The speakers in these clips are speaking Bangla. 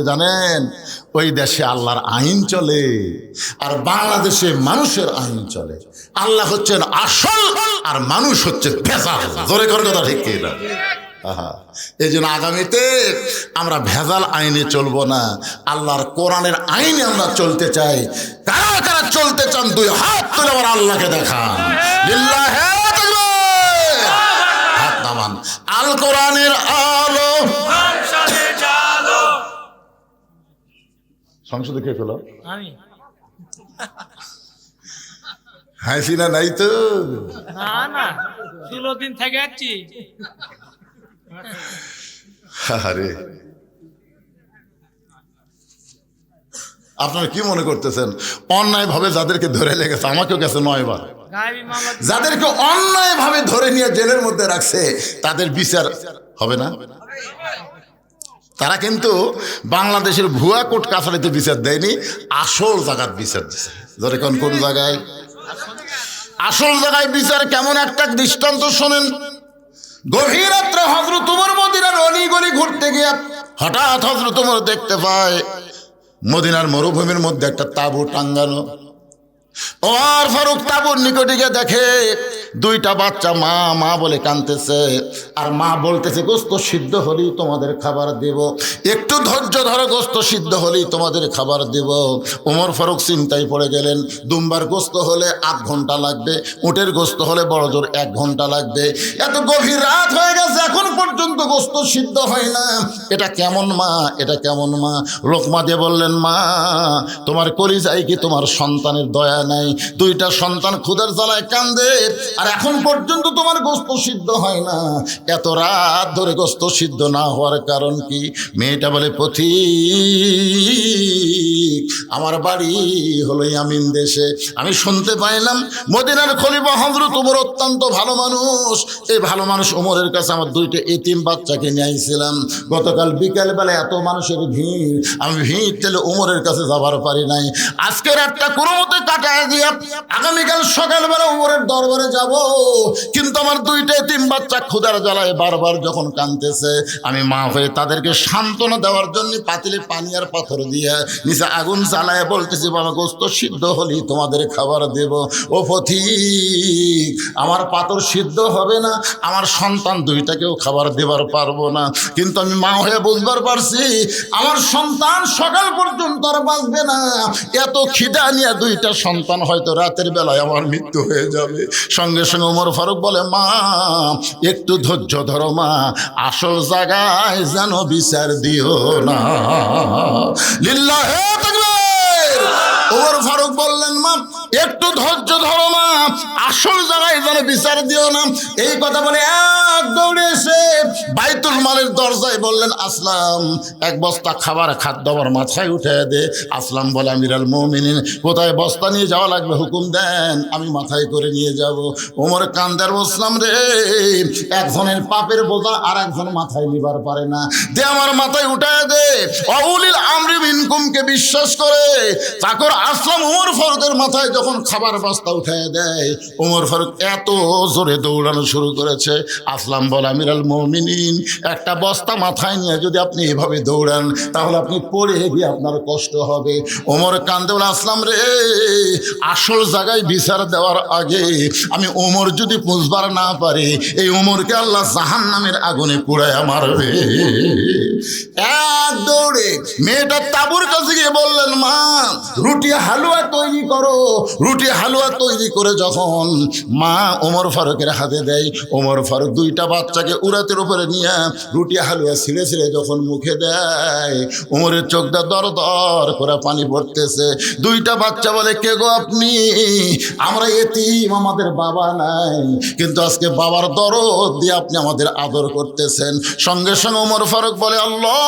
জানেন? ওই দেশে আল্লাহর আইন চলে আর বাংলাদেশে মানুষের আইন চলে। আল্লাহ হচ্ছেন আসল আর মানুষ হচ্ছে ভেজাল। জোরে করে কথা ঠিক কি না? এই জন্য আগামীতে আমরা ভেজাল আইনে চলবো না, আল্লাহর কোরআনের আইনে আমরা চলতে চাই। কারা কারা চলতে চান দুই হাত তুলে আবার আল্লাহকে দেখান। লিল্লাহি তাকবীর। হাত নামান। আল কোরআনের আলো সংসদে কে পেল? আমি হাসিনা নাই তো? না 16 দিন থেকে যাচ্ছি। আরে আপনারা কি মনে করতেছেন অন্যায় ভাবে যাদেরকে ধরে লেগেছে, আমাকেও গেছে 9 বার, যাদেরকে অন্যায় ভাবে ধরে নিয়ে জেলের মধ্যে রাখছে তাদের বিচার হবে না? তারা কিন্তু বাংলাদেশের ভুয়া কোর্ট কাছারিতে বিচার দেয়নি, আসল জায়গার বিচার দিচ্ছে। ধরে কোন জায়গায় আসল জায়গায় বিচার কেমন একটা দৃষ্টান্ত শোনেন। গভীর রাত্রে হযরত ওমর মদিনার অলিগলি ঘুরতে গিয়ে হঠাৎ হযরত ওমর দেখতে পায় মদিনার মরুভূমির মধ্যে একটা তাঁবু টাঙ্গানো। ওমর ফারুক তাঁবুর নিকটে গিয়ে দেখে দুইটা বাচ্চা মা মা বলে কাঁদতেছে, আর মা বলতেছে গোস্ত সিদ্ধ হলেই তোমাদের খাবার দেব, একটু ধৈর্য ধরো, গোস্ত সিদ্ধ হলেই তোমাদের খাবার দেব। ওমর ফারুক চিন্তায় পড়ে গেলেন, দুম্বার গোস্ত হলে 8 ঘন্টা লাগবে, উটের গোস্ত হলে বড় জোর 1 ঘন্টা লাগবে। এত গভীর রাত হয়ে গেছে, এখন পর্যন্ত গোস্ত সিদ্ধ হয় না। এটা কেমন মা, এটা কেমন মা? লোকমা দিয়ে বললেন, মা তোমার কলিজায় কি তোমার সন্তানের দয়া নাই? দুইটা সন্তান ক্ষুধার জ্বালায় কান্দে, আর এখন পর্যন্ত তোমার গোস্ত সিদ্ধ হয় না। এত রাত ধরে গোস্ত সিদ্ধ না হওয়ার কারণ কি? মেয়েটা বলে, পথিক আমার বাড়ি হলো ইয়ামিন দেশে, আমি শুনতে পাইলাম মদিনার খলিফা হযরত ওমর অত্যন্ত ভালো মানুষ। এই ভালো মানুষ ওমরের কাছে আমার 2টা এতিম বাচ্চাকে নিয়ে আইছিলাম। গতকাল বিকালবেলা এত মানুষের ভিড়, আমি ভিড় ঠেলে ওমরের কাছে যাবার পারি নাই। আজকের একটা কোনো মতে কাটায় দিয়ে আগামীকাল সকালবেলা ওমরের দরবারে যাব, কিন্তু আমার 2টা এতিম বাচ্চা ক্ষুধার জ্বালায় বারবার যখন কাঁদতেছে, আমি মা হয়ে তাদেরকে সান্ত্বনা দেওয়ার জন্য পাতিলে পানি আর পাথর দিয়ে নিচে আগুন জ্বালায় বলতেছি, বাবা গোস্ত সিদ্ধ হলেই তোমাদের খাবার দেব। ও পথিক আমার পাথর সিদ্ধ হবে না, আমার সন্তান 2টাকেও খাবার দেবার পারবো না, কিন্তু আমি মা হয়ে বুঝবার পারছি আমার সন্তান সকাল পর্যন্ত আর বাঁচবে না। এত খিদা নিয়ে 2টা সন্তান হয়তো রাতের বেলায় আমার মৃত্যু হয়ে যাবে। সঙ্গে সঙ্গে ওমর ফারুক বলে, মা একটু ধৈর্য ধরো মা, আসল জায়গায় যেন বিচার দিও না। লিল্লাহি তাকবীর। ওমর ফারুক বললেন, মা একটু ধৈর্য ধরো মা, আসল জায়গায় যেন বিচার দিও না। এই কথা বলে এক দৌড়ে এসে বাইতুল মালের দরজায় বললেন, আসলাম 1 বস্তা খাবার খাদ্য আমার মাথায় উঠে দে। আসলাম বলে, আমিরাল মুমিনিন কোথায় বস্তা নিয়ে যাওয়া লাগবে হুকুম দেন, আমি মাথায় করে নিয়ে যাব। ওমর কান্দার বসলাম, রে একজনের পাপের বোঝা আর একজন মাথায় নিবার পারে না, দে আমার মাথায় উঠায় দে। অউলিল আমরি মিনকুমকে বিশ্বাস করে চাকর আসলাম ওমর ফারুকের মাথায় যখন খাবার বস্তা উঠায় দেয়, ওমর ফারুক এত জোরে দৌড়ানো শুরু করেছে। আসলাম বলে, আমিরাল মুমিনিন একটা বস্তা মাথায় নিয়ে যদি আপনি এভাবে দৌড়ান তাহলে আপনি পড়ে গিয়ে আপনার কষ্ট হবে। ওমর কান্দে বলে, আসলাম রে আসল জায়গায় বিচার দেওয়ার আগে আমি ওমর যদি বুঝবার না পারি, এই ওমরকে আল্লাহ জাহান্নামের আগুনে পুড়ায় মারবে। এক দৌড়ে মেয়েটা তাঁবুর কাছে গিয়ে বললেন, মা রুটি হালুয়া তৈরি করো। রুটি হালুয়া তৈরি করে যখন মা ওমর ফারুকের হাতে দেয়, ওমর ফারুক 2টা বাচ্চাকে উরাতের উপরে নিয়ে রুটি হালুয়া ছিঁড়ে ছিঁড়ে যখন মুখে দেয়, ওমরের চোখটা দর দর করে পানি পড়তেছে। 2টা বাচ্চা বলে, কে গো আপনি? আমরা এতিম, আমাদের বাবা নাই, কিন্তু আজকে বাবার দরদ দিয়ে আপনি আমাদের আদর করতেছেন। সঙ্গে সঙ্গে ওমর ফারুক বলে, আল্লাহ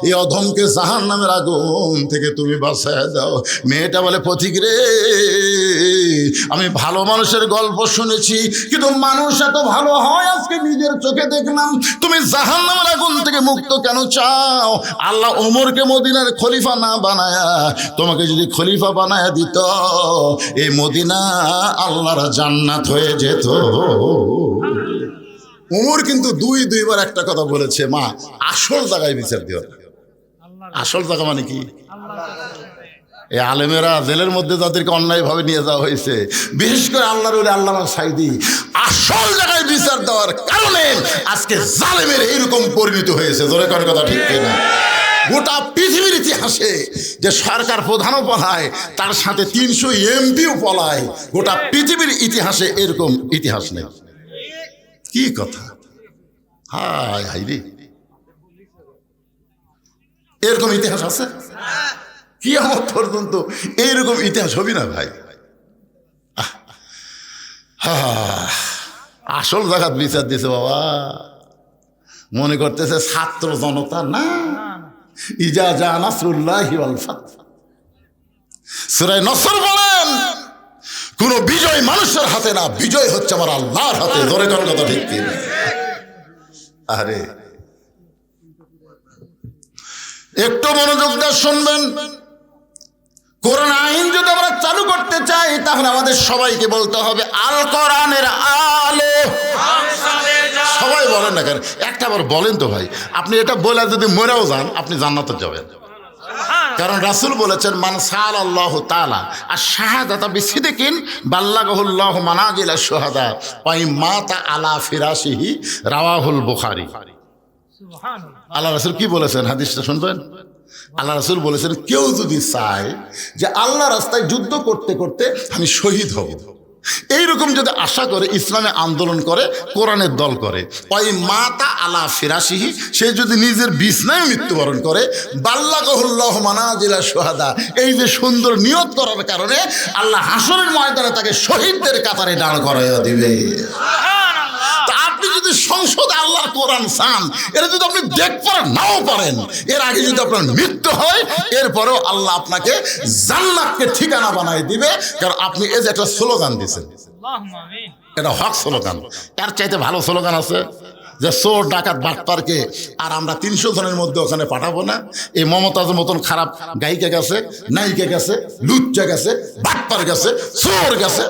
এই অধমকে জাহান্নামের আগুন থেকে তুমি বাঁচায় দাও। মেয়েটা বলে, পথিক রে আমি ভালো মানুষের গল্প শুনেছি, কিন্তু মানুষ এত ভালো হয় আজকে নিজের চোখে দেখলাম। তুমি জাহান্নামের আগুন থেকে মুক্ত কেন চাও? আল্লাহ ওমরকে মদিনার খলিফা না বানায়া তোমাকে যদি খলিফা বানায়া দিত, এই মদিনা আল্লাহর জান্নাত হয়ে যেত। ওমর কিন্তু দুইবার একটা কথা বলেছে, মা আসল জায়গায় বিচার দিও। আসল জায়গা মানে কি? এই আলেমেরা জেলের মধ্যে যাদেরকে অন্যায়ভাবে নিয়ে যাওয়া হয়েছে, বিশেষ করে আল্লাহর ওলি আল্লামা সাঈদী, আসল জায়গায় বিচার দেওয়ার কারণে আজকে জালেমের এইরকম পরিণত হয়েছে। জোরে করে কথা ঠিক কিনা? গোটা পৃথিবীর ইতিহাসে যে সরকার প্রধানও পলায়, তার সাথে 300 এমপিও পলায়, গোটা পৃথিবীর ইতিহাসে এরকম ইতিহাস নেই। কি কথা! হায় হায় রে, এরকম ইতিহাস আছে? কিয়ামত পর্যন্ত এইরকম ইতিহাস হবে না ভাই। আসল জায়গাত বিচার দিছে বাবা। মনে করতেছে ছাত্র জনতা না। ইজা জা নাসরুল্লাহি ওয়াল ফাতহ, সূরা নসর বলেন, কোন বিজয় মানুষের হাতে না, বিজয় হচ্ছে আমার আল্লাহর হাতে। জোরে কোন কথা ঠিক কি? আরে একটু মনোযোগ দিয়ে শুনবেন। কোরআন আইন যদি আমরা চালু করতে চাই, তাহলে আমাদের সবাইকে বলতে হবে আল কোরআনের আলো। সবাই বলেন না কেন? একটা বার বলেন তো ভাই। আপনি এটা বলে যদি মরেও যান, আপনি জান্নাতে যাবেন। কারণ রাসূল বলেছেন, মান সাআলাল্লাহু তাআলা আশ-শাহাদাতা বিসিদকিন বাল্লাগাহুল্লাহু মানাজিলাশ শুহাদা ওয়া মাতা আলা ফিরাশিহি, রাওয়াহুল বুখারী। আল্লাহ রাসূল কি বলেছেন? হাদিসটা শুনবেন। আল্লাহ রাসূল বলেছেন, কেউ যদি চায় যে আল্লাহ রাস্তায় যুদ্ধ করতে করতে আমি শহীদ হব, এইরকম যদি আশা করে, ইসলামে আন্দোলন করে, কোরআনের দল করে, ওই মাতা আলা ফিরাশিহি, সে যদি নিজের বিছনায় মৃত্যুবরণ করে, বাল্লাগাহুল্লাহু মানাজিলা শুহাদা, এই যে সুন্দর নিয়ত করার কারণে আল্লাহ হাসরের ময়দানে তাকে শহীদদের কাতারে দাঁড় করাইয়া দিবে। আপনি যদি সংসদে আল্লাহর কোরআন চান, এটা যদি আপনি দেখতে নাও পারেন, এর আগে যদি আপনার মৃত্যু হয়, এরপরেও আল্লাহ আপনাকে জান্নাতকে ঠিকানা বানাই দিবে। কারণ আপনি এই যে একটা স্লোগান দিয়েছেন, এটা হক স্লোগান। এর চাইতে ভালো স্লোগান আছে? যে চোর ডাকাত বাটপারকে আর আমরা 300 জনের মধ্যে ওখানে পাঠাবো না। এই মমতাজের মতন খারাপ গায়িকা গেছে, নায়িকা গেছে, লুচ্চা গেছে, বাটপার গেছে, চোর গেছে,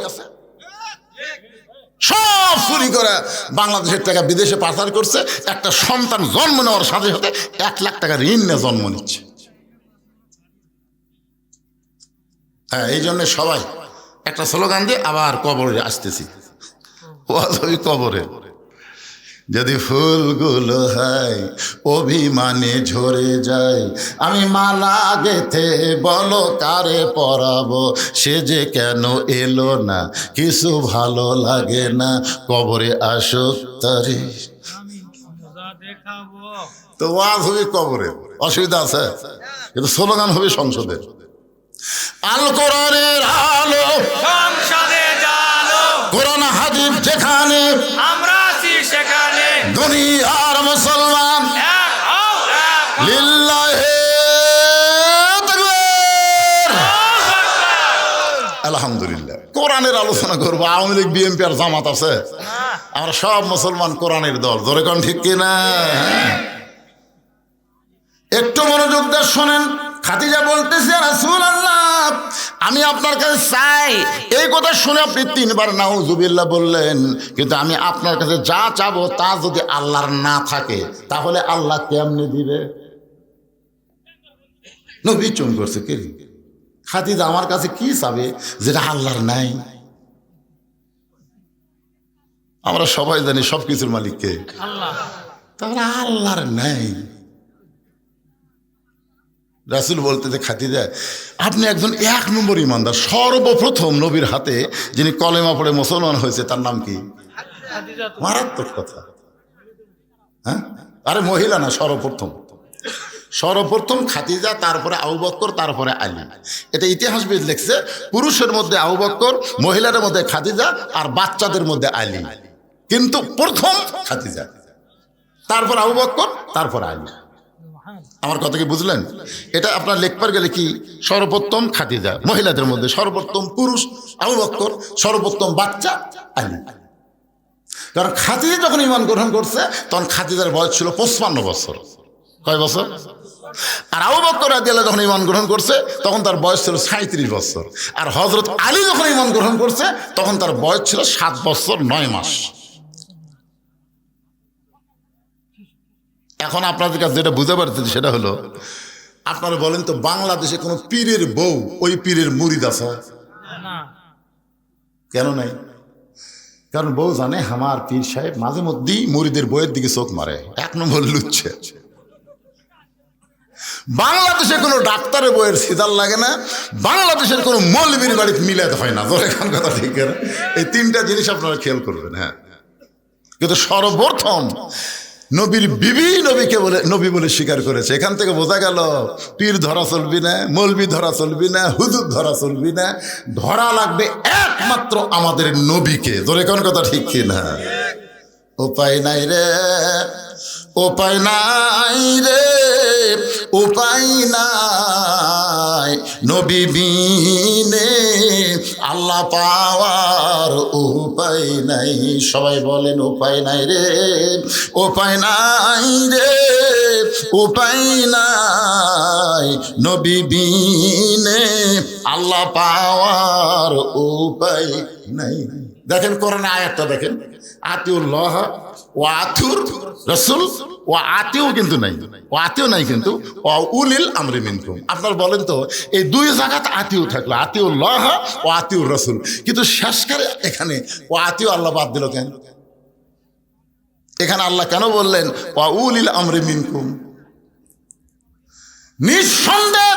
সব চুরি করে বাংলাদেশের টাকা বিদেশে পাচার করছে। একটা সন্তান জন্ম নেওয়ার সাথে সাথে 1 লাখ টাকা ঋণ নিয়ে জন্ম নিচ্ছে। হ্যাঁ, এই জন্য সবাই একটা স্লোগান দিয়ে আবার কবরে আসতেছি। ওই কবরে যদি ফুলগুলো হয় অভিমানে ঝরে যায়, আমি মালা গেথে বলো কারে পরাবো, সে যে কেন এলো না, কিছু ভালো লাগে না, কবরে আসুক তারে। তো ওয়াজ হবে কবরে, অসুবিধা আছে? কিন্তু স্লোগান হবে সংসদের। আল কোরআনের আলো সংসদে জালো, কোরআন হাদিস যেখানে আমরা সেখানে দুনিয়ার মুসলমান লিল্লাহি তাকবীর। আলহামদুলিল্লাহ। কোরআনের আলোচনা করবো। আওয়ামী লীগ, বিএনপি আর জামাত আছে, আমরা সব মুসলমান কোরআনের দল। জোরে কোন ঠিক কিনা? একটু মনোযোগ দিয়ে শোনেন। খাদিজা বলতেছে, রাসূলুল্লাহ, আমি আপনার কাছে চাই। এই কথা শুনে আপনি 3 বার নাউজুবিল্লাহ বললেন। কিন্তু আমি আপনার কাছে যা চাবো তা যদি আল্লাহর না থাকে, তাহলে আল্লাহ কেমনে দিবে? নবী চুম করছে, কে খাদিজা আমার কাছে কি চাবে যেটা আল্লাহর নাই? আমরা সবাই জানি সবকিছুর মালিককে, তাহলে আল্লাহর নাই। রাসূল বলতে যে, খাদিজা আপনি একজন 1 নম্বর ইমানদার। সর্বপ্রথম নবীর হাতে যিনি কলেমা পড়ে মুসলমান হয়েছে, তার নাম কি? মারাত্মক কথা। হ্যাঁ, আরে মহিলা না, সর্বপ্রথম খাদিজা, তারপরে আবু বকর, তারপরে আলী। এটা ইতিহাসবিদ লিখছে। পুরুষের মধ্যে আবু বকর, মহিলাদের মধ্যে খাদিজা, আর বাচ্চাদের মধ্যে আলী। কিন্তু প্রথম খাদিজা, তারপর আবু বকর, তারপর আলী। আমার কথা কি বুঝলেন? এটা আপনার লেখবার গেলে কি, সর্বোত্তম খাদিজা, মহিলাদের মধ্যে সর্বোত্তম পুরুষ আবু বকর, সর্বোত্তম বাচ্চা আলী। কারণ খাদিজা যখন ঈমান গ্রহণ করছে, তখন খাদিজার বয়স ছিল 55 বছর। কয় বছর? আর আবু বকর রাদিয়াল্লাহু যখন ঈমান গ্রহণ করছে, তখন তার বয়স ছিল 37 বছর। আর হযরত আলী যখন ঈমান গ্রহণ করছে, তখন তার বয়স ছিল 7 বছর 9 মাস। এখন আপনাদের কাছে যেটা বুঝতে পারতেছি সেটা হলো, আপনারা বলেন তো বাংলাদেশে কোনো পীরের বউ ওই পীরের মুরিদ আছে? না। কেন নাই? কারণ বউ জানে আমার পীর সাহেব মাঝে মধ্যেই মুরিদের বইয়ের দিকে চোখ মারে, 1 নম্বর লুচ্ছে। বাংলাদেশে কোনো ডাক্তারের বইয়ের সিদার লাগে না, বাংলাদেশের কোনো মৌলবীর বাড়িতে মিলাতে হয় না। ধরে খান কথা ঠিক না? এই 3টা জিনিস আপনারা খেয়াল করবেন। হ্যাঁ, কিন্তু সর্বপ্রথম নবীর বিবি নবীকে বলে নবী বলে স্বীকার করেছে। এখান থেকে বোঝা গেল পীর ধরা চলবি না, মৌলবি ধরা চলবি না, হুজুর ধরা চলবি না, ধরা লাগবে একমাত্র আমাদের নবীকে। ধরে কোন কথা ঠিক কি না? উপায় নাই রে, উপায় নাই রে, উপায় নাই, নবী বিনে আল্লাহ পাওয়ার উপায় নাই। সবাই বলেন উপায় নাই রে, উপায় নাই রে, উপায় নাই, নবী বিনে আল্লাহ পাওয়ার উপায় নাই। দেখেন কোরআন আয়াতটা দেখেন, আতিউল্লাহ ওয়া আতিউর রাসূল ওয়া আতিউ কিন্তু নাই, ও আতিউ নাই কিন্তু ওয়া উলিল আমরি মিনকুম। আপনারা বলেন তো এই 2 জায়গাতে আতিউ থাকলো, আতিউল্লাহ ও আতিউর রাসূল, কিন্তু শেষকারে এখানে ও আতিউ আল্লাহ বাদ দিল কেন? এখানে আল্লাহ কেন বললেন ওয়া উলিল আমরি মিনকুম? নিঃসন্দেহে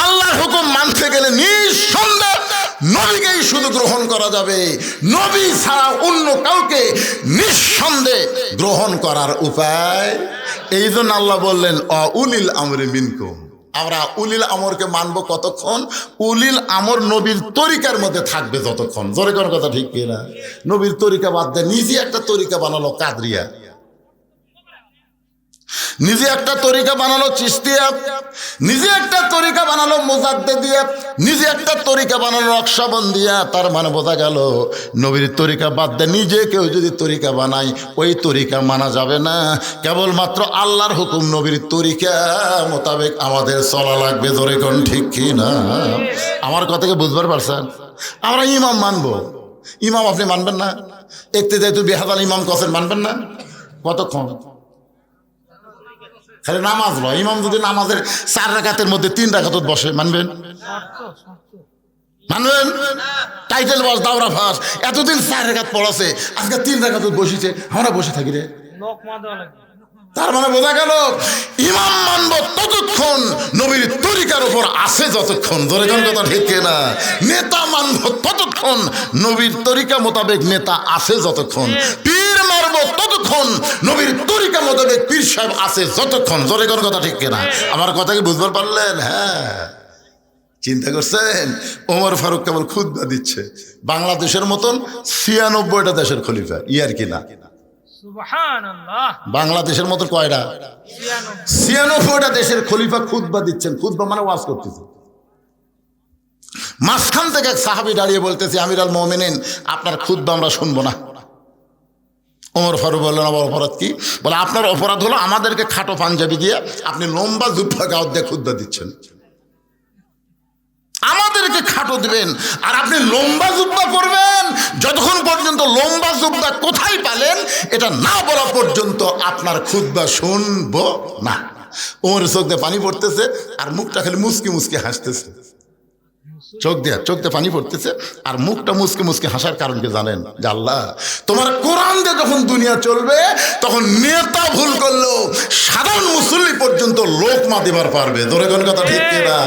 আল্লাহর হুকুম মানতে গেলে নিঃসন্দেহে নবীকেই শুধু গ্রহণ করা যাবে, নবী ছাড়া অন্য কাউকে নিঃসন্দেহে গ্রহণ করার উপায়। এই জন্য আল্লাহ বললেন উলিল আমরি মিনকুম। আমরা উলিল আমরকে মানবো কতক্ষণ? উলিল আমর নবীর তরিকার মধ্যে থাকবে যতক্ষণ। জোরে কোন কথা ঠিক কিনা? নবীর তরিকা বাদ দেয়, নিজে একটা তরিকা বানালো কাদরিয়া, নিজে একটা তরিকা বানালো চিশতিয়া, নিজে একটা তরিকা বানালো মুজাদ্দিদিয়া, নিজে একটা তরিকা বানালো নকশবন্দিয়া। তার মানে বোঝা গেল নবীর তরিকা বাদ দিয়ে নিজে কেউ যদি তরিকা বানায় ওই তরিকা মানা যাবে না। কেবলমাত্র আল্লাহর হুকুম নবীর তরিকা মোতাবেক আমাদের চলা লাগবে। ধরে কোন ঠিক কি না? আমার কথাকে বুঝবার পারছেন? আমরা ইমাম মানবো, ইমাম আপনি মানবেন না? একতে যেহেতু বেহাদাল ইমাম কসেন মানবেন না? কতক্ষণ? খালি নামাজ নয়, ইমাম যদি নামাজের 4 রাকাতের মধ্যে 3 রাকাত বসে মানবেন? মানবেন? টাইটেল বাস দাওরা ফাঁস এতদিন 4 রাকাত পড়াছে, আজকে 3 রাকাত বসেছে, আমরা বসে থাকি রে। তার মানে বোঝা গেল ইমাম মানব ততক্ষণ নবীর তরিকার উপর আছে যতক্ষণ। ধরে কোন কথা ঠিক না? নেতা মানব ততক্ষণ নবীর তরিকা মোতাবেক নেতা আছে যতক্ষণ। পীর মারব ততক্ষণ নবীর তরিকা মোতাবেক পীর সাহেব আছে যতক্ষণ। ধরে কোন কথা ঠিক না? আমার কথা কি বুঝবার পারলেন? হ্যাঁ, চিন্তা করছেন ওমর ফারুক কেবল খুতবা দিচ্ছে, বাংলাদেশের মতন 96টা দেশের খলিফা, ইয়ার কিনা? সুবহানাল্লাহ। বাংলাদেশের মতো কয়টা? 96টা দেশের খলিফা খুতবা দিচ্ছেন। খুতবা মানে ওয়াজ করতেছে। মাঝখান থেকে এক সাহাবী দাঁড়িয়ে বলতেছে, আমির আল মুমিনিন আপনার খুতবা আমরা শুনবো না। ওমর ফারুক বললেন আমার অপরাধ কি? বলে আপনার অপরাধ হলো আমাদেরকে খাটো পাঞ্জাবি দিয়ে আপনি লম্বা জুব্বা গাউত দিয়ে খুতবা দিচ্ছেন। আমাদেরকে খাটো দিবেন আর আপনি লম্বা জুব্বা করবেন। যতক্ষণ পর্যন্ত লম্বা জুব্বা কোথায় পেলেন এটা না বলা পর্যন্ত আপনার খুতবা শুনবো না। ওমরের চোখ দিয়ে পানি পড়তেছে আর মুখটা খালি মুসকি মুসকি হাসতেছে। চোখ দিয়ে পানি পড়তেছে আর মুখটা মুসকে মুসকে হাসার কারণ কি জানেন? যে আল্লাহ তোমার কোরআন দিয়ে যখন দুনিয়া চলবে তখন নেতা ভুল করলেও সাধারণ মুসল্লি পর্যন্ত লোকমা দিবার পারবে। ধরে কোন কথা ঠিক কিনা?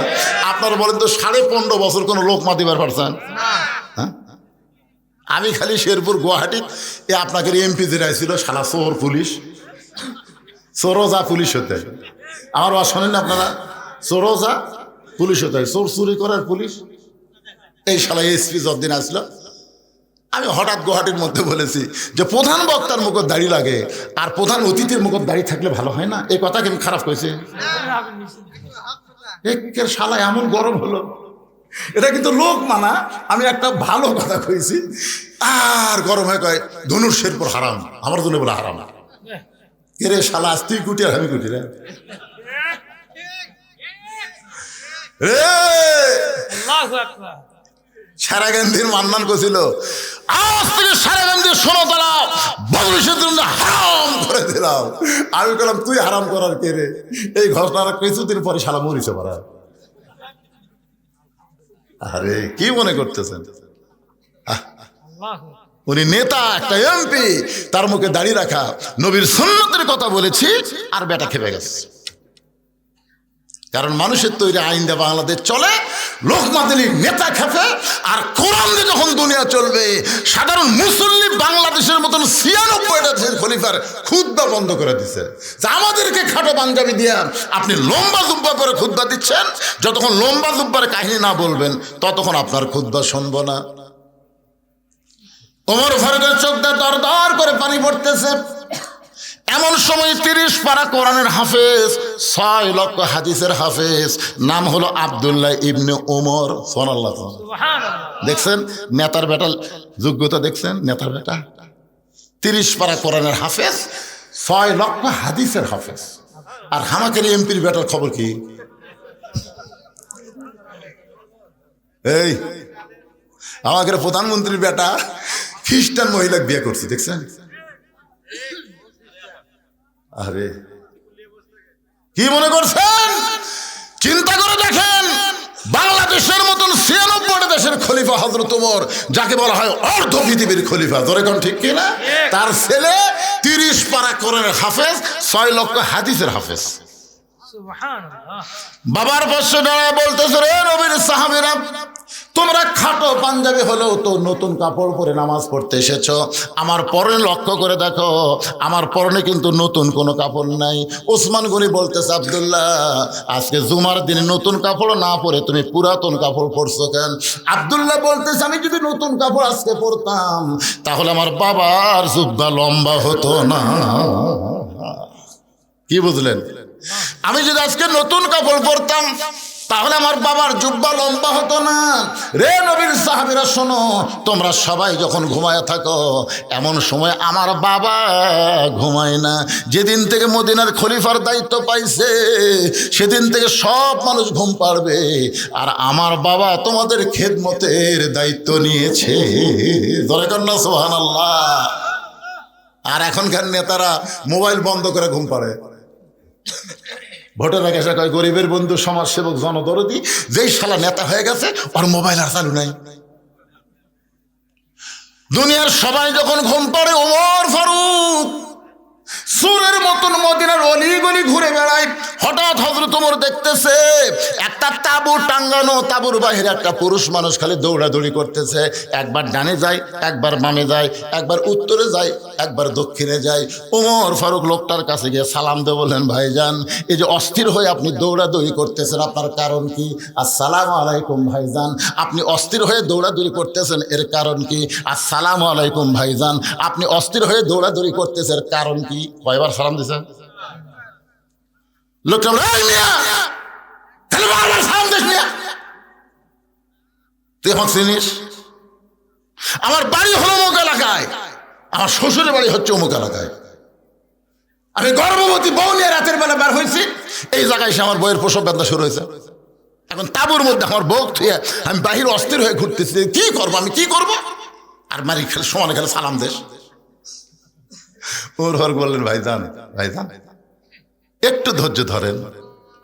আপনারা বলেন তো 15.5 বছর কোনো লোকমা দিবার পারছেন? হ্যাঁ, আমি খালি শেরপুর গুয়াহাটি এ আপনাকে এমপি যেটা ছিল সালা চোর পুলিশ, চোরোজা পুলিশ হতে। আমার বা শোনেন না আপনারা? চোরোজা পুলিশ হতে, চোর চুরি করার পুলিশ। এই শালা এসপি যতদিন আসলো, আমি হঠাৎ গুয়াহাটির মধ্যে বলেছি যে প্রধান বক্তার মুখত দাড়ি লাগে আর প্রধান অতিথির মুখত দাড়ি থাকলে ভালো হয় না। এই কথা কিন্তু খারাপ কইছে। একের শালা এমন গরম হলো, এটা কিন্তু লোক মানা। আমি একটা ভালো কথা কইছি আর গরম হয়ে কয় ধনুর শেরপুর হারাম, আমার জন্য বলে হারাম। কে রে শালা, আজ তুই কুটি আর আমি কুটি রে? সারাগান্ধীর মান্নান করছিল আজ থেকে সারাগান্ধীর সোনাতলা ভবিষ্যতের জন্য হারাম করে দিলাম। আমি বললাম তুই হারাম করার কে রে? এই ঘটনার কিছুদিন পরে শালা মরিছে মারা। আরে কি মনে করতেছেন? উনি নেতা, একটা এমপি, তার মুখে দাড়ি রাখা, নবীর সুন্নতের কথা বলেছি আর বেটা খেপে গেছে। কারণ মানুষের তৈরি আইন দিয়ে বাংলাদেশ চলে, লোকমাদিনীর নেতা খেপে, আর কোরআন দিয়ে যখন দুনিয়া চলবে সাধারণ মুসল্লি বাংলাদেশের মতন ৯৬টা খলিফার খুতবা বন্ধ করে দিচ্ছে। যে আমাদেরকে খাটো পাঞ্জাবি দিয়ে আপনি লম্বা জুব্বা পরে খুতবা দিচ্ছেন, যতক্ষণ লম্বা জুব্বার কাহিনী না বলবেন ততক্ষণ আপনার খুতবা শুনবো না। ওমর ফারুকের চোখ দিয়ে দর দর করে পানি পড়তেছে। এমন সময় ৩০ পারা কোরআনের হাফেজ, ৬ লক্ষ হাদিসের হাফেজ, নাম হলো আব্দুল্লাহ ইবনে ওমর। সুবহানাল্লাহ। দেখছেন নেতার বেটা যোগ্যতা, দেখছেন নেতার বেটা ৩০ পারা কোরআনের হাফেজ, ৬ লক্ষ হাদিসের হাফেজ। আর হামাকের এমপির বেটার খবর কি? এই আমাদের প্রধানমন্ত্রীর বেটা খ্রিস্টান মহিলা বিয়ে করছে, দেখছেন? আরে কি মনে করছেন? চিন্তা করে দেখেন, বাংলাদেশের মতন ৯৬টা দেশের খলিফা হযরত ওমর, যাকে বলা হয় অর্ধ পৃথিবীর খলিফা, ধরে কোন ঠিক কিনা? তার ছেলে ৩০ পারা কোরআনের হাফেজ, ৬ লক্ষ হাদিসের হাফেজ। বাবার পাশে দাঁড়ায় বলতেছে, রে নবীর সাহাবীরা, তোমরা খাটো পাঞ্জাবি হলেও তো নতুন কাপড় পরে নামাজ পড়তে এসেছো। আমার পরনে লক্ষ্য করে দেখো, আমার পরনে কিন্তু নতুন কোনো কাপড় নাই। ওসমান গনি বলতেছে, আব্দুল্লাহ, আজকে জুমার দিনে নতুন কাপড় না পরে তুমি পুরাতন কাপড় পরছো কেন? আব্দুল্লাহ বলতেছে, আমি যদি নতুন কাপড় আজকে পরতাম তাহলে আমার বাবার জুব্বা লম্বা হতো না। কি বুঝলেন? আমি যদি আজকে নতুন কাপড় পরতাম তাহলে আমার বাবার জুব্বা লম্বা হতো না। রে নবীর সাহাবীরা শোনো, তোমরা সবাই যখন ঘুমায় থাকো, এমন সময় আমার বাবা ঘুমায় না। যেদিন থেকে মদিনার খলিফার দায়িত্ব পাইছে সেদিন থেকে সব মানুষ ঘুম পাড়বে, আর আমার বাবা তোমাদের খেদমতের দায়িত্ব নিয়েছে। ধরে কর না সুবহানাল্লাহ। আর এখনকার নেতারা মোবাইল বন্ধ করে ঘুম পাড়ে। ভোটের আগে কয় গরিবের বন্ধু, সমাজসেবক, জনদরদি, যেই শালা নেতা হয়ে গেছে ওর মোবাইল আর চালু নাই। দুনিয়ার সবাই যখন ঘুম পড়ে, ওমর ফারুক সুরের মতন মদিনার অলি গলি ঘুরে বেড়ায়। হঠাৎ হযরত ওমর দেখতেছে একটা তাঁবু টাঙ্গানো, তাঁবুর বাইরে একটা পুরুষ মানুষ খালি দৌড়াদৌড়ি করতেছে। একবার ডানে যায়, একবার বামে যায়, একবার উত্তরে যায়, একবার দক্ষিণে যায়। ওমর ফারুক লোকটার কাছে গিয়ে সালাম দিয়ে বললেন, ভাইজান, এই যে অস্থির হয়ে আপনি দৌড়াদৌড়ি করতেছেন, আপনার কারণ কি? আসসালামু আলাইকুম ভাইজান। আপনি অস্থির হয়ে দৌড়াদৌড়ি করতেছেন, এর কারণ কি? আসসালামু আলাইকুম ভাইজান। আপনি অস্থির হয়ে দৌড়াদৌড়ি করতেছেন, এর কারণ কি? কয়বার সালাম দিছে? লোকটা সালাম দিস মিয়া, তুই এখন চিনিস? আমার বাড়ি হলো অমুক এলাকায়, আমার শ্বশুরের বাড়ি হচ্ছে অমুক এলাকায়। আমি গর্ভবতী বউ নিয়ে রাতের বেলা বার হয়েছি, এই জায়গায় এসে আমার বউয়ের প্রসব বেদনা শুরু হয়েছে। এখন তাঁবুর মধ্যে আমার বউ থুয়ে আমি বাহির অস্থির হয়ে ঘুরতেছি, কি করবো, আমি কি করবো? আর মারি খেলে সমানে খেলে সালাম দেশ। ওর ঘর বললেন, ভাইজান, ভাইজান একটু ধৈর্য ধরেন,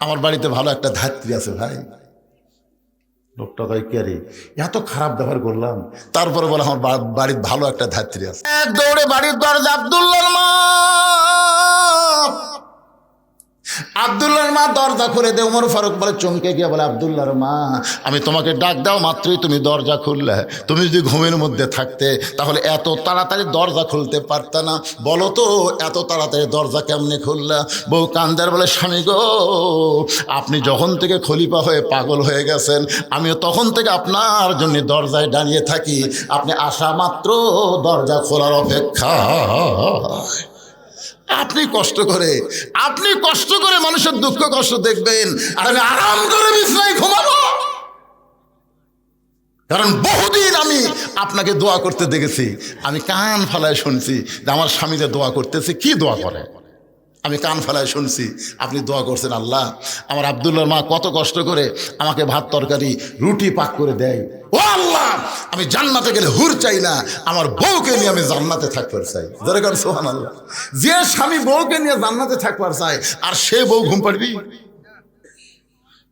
আমার বাড়িতে ভালো একটা ধাত্রী আছে ভাই। লোকটা ভাই কে রে, এত খারাপ ব্যবহার করলাম, তারপরে বলে আমার বাড়ির ভালো একটা ধাত্রী আছে। এক দৌড়ে বাড়ির দরজা, আব্দুল্লাহর মা, আব্দুল্লাহর মা দরজা খুলে দে। ওমর ফারুক বলে, চমকে গিয়ে বলে, আব্দুল্লাহর মা, আমি তোমাকে ডাক দাও মাত্রই তুমি দরজা খুললে। তুমি যদি ঘুমের মধ্যে থাকতে তাহলে এত তাড়াতাড়ি দরজা খুলতে পারতে না। বলো তো এত তাড়াতাড়ি দরজা কেমনে খুললা? বউ কান্দার বলে, স্বামী গো, আপনি যখন থেকে খলিফা হয়ে পাগল হয়ে গেছেন, আমিও তখন থেকে আপনার জন্য দরজায় দাঁড়িয়ে থাকি। আপনি আসা মাত্র দরজা খোলার অপেক্ষা। আপনি কষ্ট করে মানুষের দুঃখ কষ্ট দেখবেন, আর আমি আরাম করে বিছানায় ঘুমাবো। কারণ বহুদিন আমি আপনাকে দোয়া করতে দেখেছি, আমি কান ফালায় শুনছি যে আমার স্বামী যে দোয়া করতেছে, কি দোয়া করে, আমি কান ফেলায় শুনছি আপনি দোয়া করছেন, আল্লাহ আমার আব্দুল্লাহর মা কত কষ্ট করে আমাকে ভাত তরকারি রুটি পাক করে দেয়, ও আল্লাহ, আমি জান্নাতে গেলে হুর চাই না, আমার বউকে নিয়ে আমি জান্নাতে থাকবার চাই। ধরে কারণ সুবহানাল্লাহ, যে স্বামী বউকে নিয়ে জান্নাতে থাকবার চাই আর সে বউ ঘুম পাড়বি।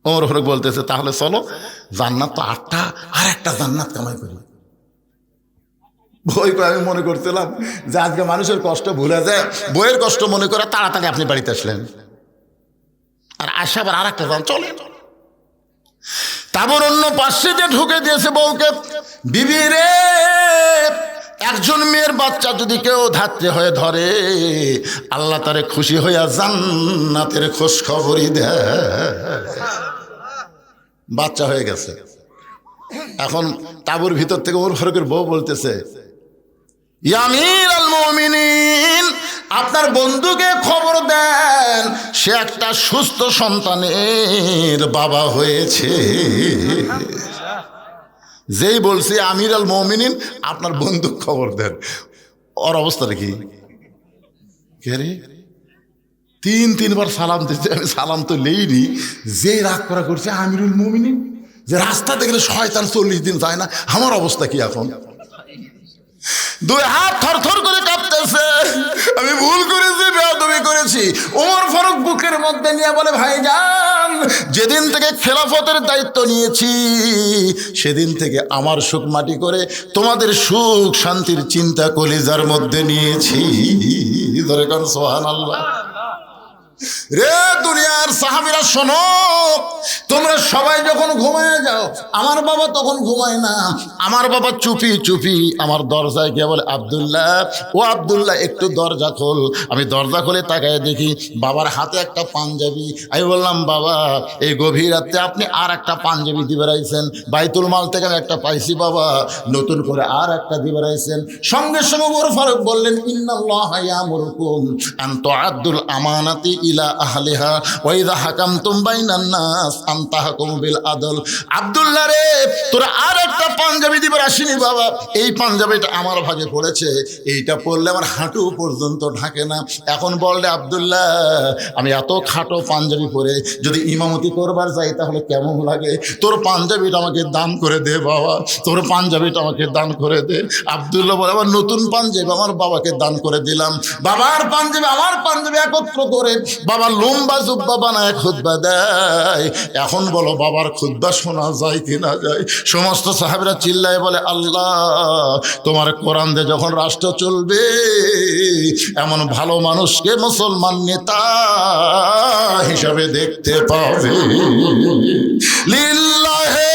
ওমর ফারুক বলতেছে তাহলে চলো, জান্নাত তো 8টা, আর একটা জান্নাত কামাই করি। বই আমি মনে করছিলাম যে আজকে মানুষের কষ্ট ভুলে যায়, বইয়ের কষ্ট মনে করে তাড়াতাড়ি আপনি বাড়িতে আসলেন, আর আসা আবার আর একটা জান চলে। তারপর অন্য পাশে যে ঢুকে দিয়েছে বউকে, বিবি রে, একজন মেয়ের বাচ্চা যদি কেউ ধাত্রে হয়ে ধরে, আল্লাহ তারে খুশি হইয়া জান্নাতের খোঁজ খবরই দেয়। বাচ্চা হয়ে গেছে। এখন তাঁবুর ভিতর থেকে ওমর ফারুকের বউ বলতেছে, ইয়া আমিরুল মুমিনিন, আপনার বন্ধুকে খবর দেন, সে একটা সুস্থ সন্তানের বাবা হয়েছে। যেই বলছি আমিরুল মুমিনিন, আপনার বন্ধু খবর দেন, ওর অবস্থাটা কি? কে রে? 3-3বার সালাম দিচ্ছে, আমি সালাম তো লেইনি। যে রাগ করা করছে আমিরুল মুমিনিন, যে রাস্তাতে গেলে শয়তান 40 দিন যায় না, আমার অবস্থা কি এখন? 2 হাত থরথর করে কাঁপতেছে, আমি ভুল করেছি, বেয়াদবি করেছি। ওমর ফারুক বুকের মধ্যে নিয়ে বলে, ভাইজান, যেদিন থেকে খেলাফতের দায়িত্ব নিয়েছি সেদিন থেকে আমার সুখ মাটি করে তোমাদের সুখ শান্তির চিন্তা কলিজার মধ্যে নিয়েছি। ধরে কারণ সুবহানাল্লাহ। রে দুনিয়ার সাহাবীরা শোনো, তোমরা সবাই যখন ঘুমায় যাও, আমার বাবা তখন ঘুমায় না। আমার বাবা চুপি চুপি আমার দরজায় গিয়ে বলে, আব্দুল্লাহ, ও আব্দুল্লাহ, একটু দরজা খোল। আমি দরজা খুলে তাকায় দেখি বাবার হাতে একটা পাঞ্জাবি। আমি বললাম, বাবা, এই গভীর রাতে আপনি আর একটা পাঞ্জাবি দিয়ে বেড়াইছেন, বাইতুল মাল থেকে আমি একটা পাইছি বাবা, নতুন করে আর একটা দিয়ে বেড়াইছেন। সঙ্গে সঙ্গে ওমর ফারুক বললেন, ইন্নাল্লাহা ইয়ামুরুকুম আন তুআদ্দুল আমানাতি ইলা আহলিহা ওয়া ইযা হাকামতুম বাইনান নাস আন তাহকুমু বিল আদল। আব্দুল্লাহ রে, তোরা আর একটা পাঞ্জাবি দিবার আসিনি বাবা, এই পাঞ্জাবিটা আমার ভাগে পড়েছে, এইটা পরলে আমার হাঁটু পর্যন্ত ঢাকে না। এখন বললে, আব্দুল্লাহ, আমি এত খাটো পাঞ্জাবি পরে যদি ইমামতি করবার যাই তাহলে কেমন লাগে? তোর পাঞ্জাবিটা আমাকে দান করে দে বাবা, তোর পাঞ্জাবিটা আমাকে দান করে দে। আব্দুল্লাহ বলে, আবার নতুন পাঞ্জাবি আমার বাবাকে দান করে দিলাম। বাবার পাঞ্জাবি আমার পাঞ্জাবি একত্র করে বাবা লম্বা জুব্বা বানায় খুতবা দেয়। এখন বলো, বাবার খুতবা শোনা যায় কি না যায়? সমস্ত সাহাবীরা চিল্লায় বলে, আল্লাহ, তোমার কোরআন দিয়ে যখন রাষ্ট্র চলবে, এমন ভালো মানুষকে মুসলমান নেতা হিসাবে দেখতে পাবে। লিল্লাহে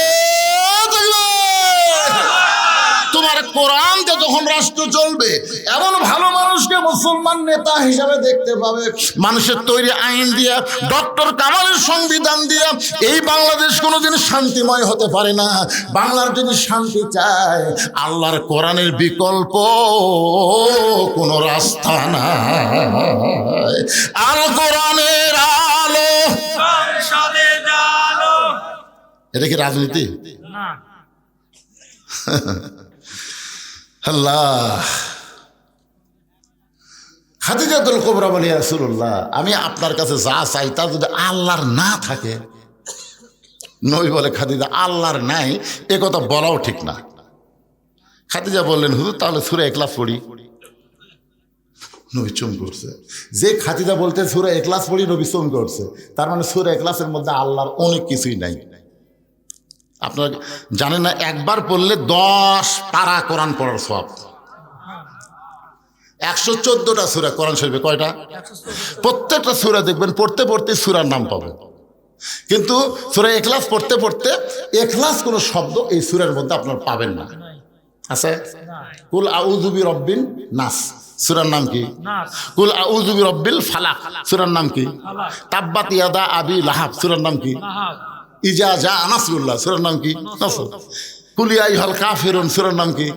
তোমার কোরআন দিয়ে যখন রাষ্ট্র চলবে, এমন ভালো মানুষকে মুসলমান নেতা হিসাবে দেখতে পাবে। মানুষের তৈরি আইন দিয়া, ডক্টর কামালের সংবিধান দিয়া এই বাংলাদেশ কোনোদিন শান্তিময় হতে পারে না। বাংলার যদি শান্তি চায়, আল্লাহর কোরআনের বিকল্প কোনো রাস্তা নাই। আল কোরআনের আলো, এটা কি রাজনীতি? না। আল্লাহ। খাদিজাতুল কুবরা বলে, ইয়া রাসূলুল্লাহ, আমি আপনার কাছে যা চাই তা যদি আল্লাহর না থাকে। নবী বলে, খাদিজা, আল্লাহর নাই এ কথা বলাও ঠিক না। খাদিজা বললেন, হুজুর, তাহলে সূরা ইখলাস পড়ি। নবী চুম করছে। যে খাদিজা বলতে সূরা ইখলাস পড়ি, নবী চুম করছে, তার মানে সূরা ইখলাসের মধ্যে আল্লাহর অনেক কিছুই নাই। আপনারা জানেন না, একবার পড়লে 10 পারা কোরআন পড়ার সওয়াব। 114টা সূরা কোরআন শরীফে, কয়টা? প্রত্যেকটা সূরা দেখবেন পড়তে পড়তে সূরার নাম পাবেন, কিন্তু সূরা ইখলাস পড়তে পড়তে ইখলাস কোনো শব্দ এই সূরার মধ্যে আপনারা পাবেন না। আছে? কুল আউযু বিরাব্বিন নাস, সূরার নাম কি? কুল আউযু বিরাব্বিল ফালাক, সূরার নাম কি? তাব্বাত ইয়াদা আবি লাহাব, সূরার নাম কি? ইজা জা নাসরুল্লাহ, সূরার নাম কি? নাসর। কুল ইয়া আইয়ুহাল কাফিরুন, সূরার নাম কি?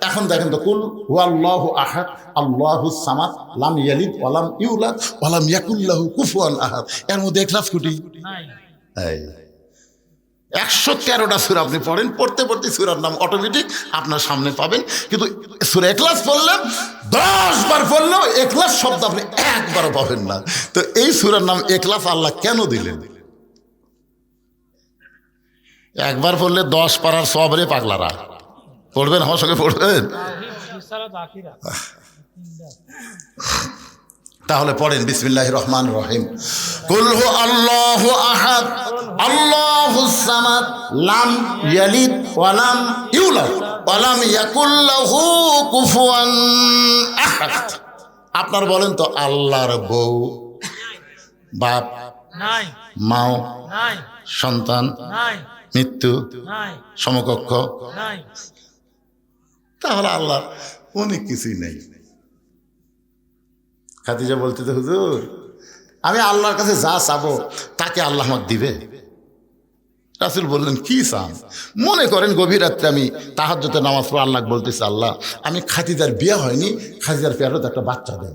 এখন দেখেন তো, কুল হুয়াল্লাহু আহাদ আল্লাহুস সামাদ লাম ইয়ালিদ ওয়া লাম ইউলাদ ওয়া লাম ইয়াকুল লাহু কুফুয়ান আহাদ, এর মধ্যে ইখলাস কোটি নাই। এই 113টা সূরা আপনি পড়েন, পড়তে পড়তে সূরার নাম অটোমেটিক আপনার সামনে পাবেন। কিন্তু সূরা ইখলাস পড়লেন 10 বার পড়লেও ইখলাস শব্দ আপনি একবারও পাবেন না। তো এই সূরার নাম ইখলাস আল্লাহ কেন দিলেন? একবার পড়লে 10 পারার সবরে পাগলারা পড়বেন, আমার সঙ্গে পড়বেন। তাহলে পড়েন বিসমিল্লাহির রহমানির রহিম। কুল হু আল্লাহু আহাদ আল্লাহুস সামাদ লাম ইয়ালিদ ওয়া লাম ইউলাদ ওয়া লাম ইয়াকুল লাহু কুফুয়ান আহাদ। আপনার বলেন তো, আল্লাহর বউ, বাপ নাই, মাও, নাই, সন্তান, নাই, মৃত্যু, নাই, সমকক্ষ, নাই। তাহলে আল্লাহ অনেক কিছুই নেই। খাদিজা বলতে তো, হুজুর আমি আল্লাহর কাছে যা চাবো তাকে আল্লাহ আমাকে দিবে। রাসূল বললেন, কি চান? মনে করেন গভীর রাত্রে আমি তাহাজ্জুদের নামাজ পড়ে আল্লাহ বলতেছি, আল্লাহ আমি খাদিজার বিয়ে হয়নি, খাদিজার পেয়ারত একটা বাচ্চা দেন।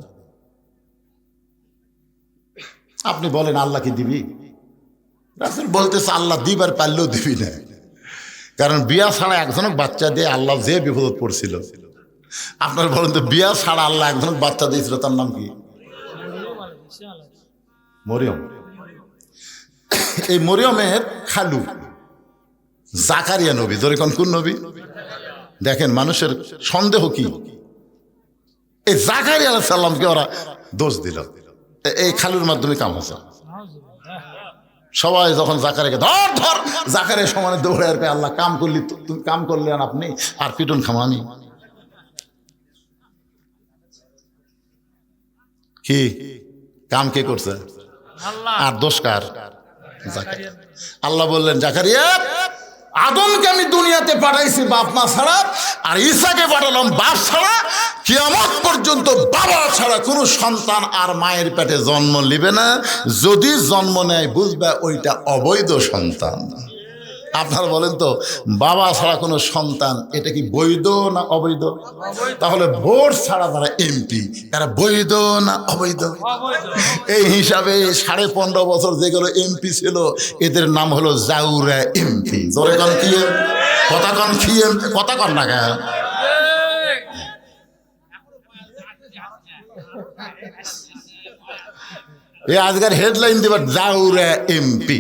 আপনি বলেন আল্লাহ কি দিবি? রাসূল বলতেছে, আল্লাহ দিবার পারলেও দিবি না, কারণ বিয়া ছাড়া একজনক বাচ্চা দিয়ে আল্লাহ যে বিপদ পড়ছিল। আপনার বলেন তো, বিয়া ছাড়া আল্লাহ একজনক বাচ্চা দিয়েছিল, তার নাম কি? মরিয়ম। এই মরিয়মের খালু জাকারিয়া নবী। ধরে কোন নবী? দেখেন মানুষের সন্দেহ কি, এই জাকারিয়া আলাইহিস সালামকে ওরা দোষ দিল, এই খালুর মাধ্যমে কাম হচ্ছে। সবাই যখন জাকারিয়াকে ধর ধর, জাকারিয়া সমানে দৌড়ে আর আল্লাহ কাম করলি, তুমি কাম করলেন আপনি, আর পিটন খামা আমি। কি কাম কে করছে? আল্লাহ। আর দোষ কার? জাকারিয়া। আল্লাহ বললেন, জাকারিয়া আদমকে আমি দুনিয়াতে পাঠাইছি বাপ মা ছাড়া, আর ঈসাকে পাঠালাম বাপ ছাড়া। কিয়ামত পর্যন্ত বাবা ছাড়া কোনো সন্তান আর মায়ের পেটে জন্ম নিবে না। যদি জন্ম নেয় বুঝবে ওইটা অবৈধ সন্তান। আপনারা বলেন তো, বাবা ছাড়া কোনো সন্তান এটা কি বৈধ না অবৈধ? তাহলে ভোট ছাড়া যারা এমপি, এরা বৈধ না অবৈধ? এই হিসাবে 15.5 বছর যেগুলো এমপি ছিল এদের নাম হলো জাউরা এমপি। জোরে কন কি? কথা কন কি? কথা কন না কেন? এই আজকের হেডলাইন দিবার জাউরা এমপি।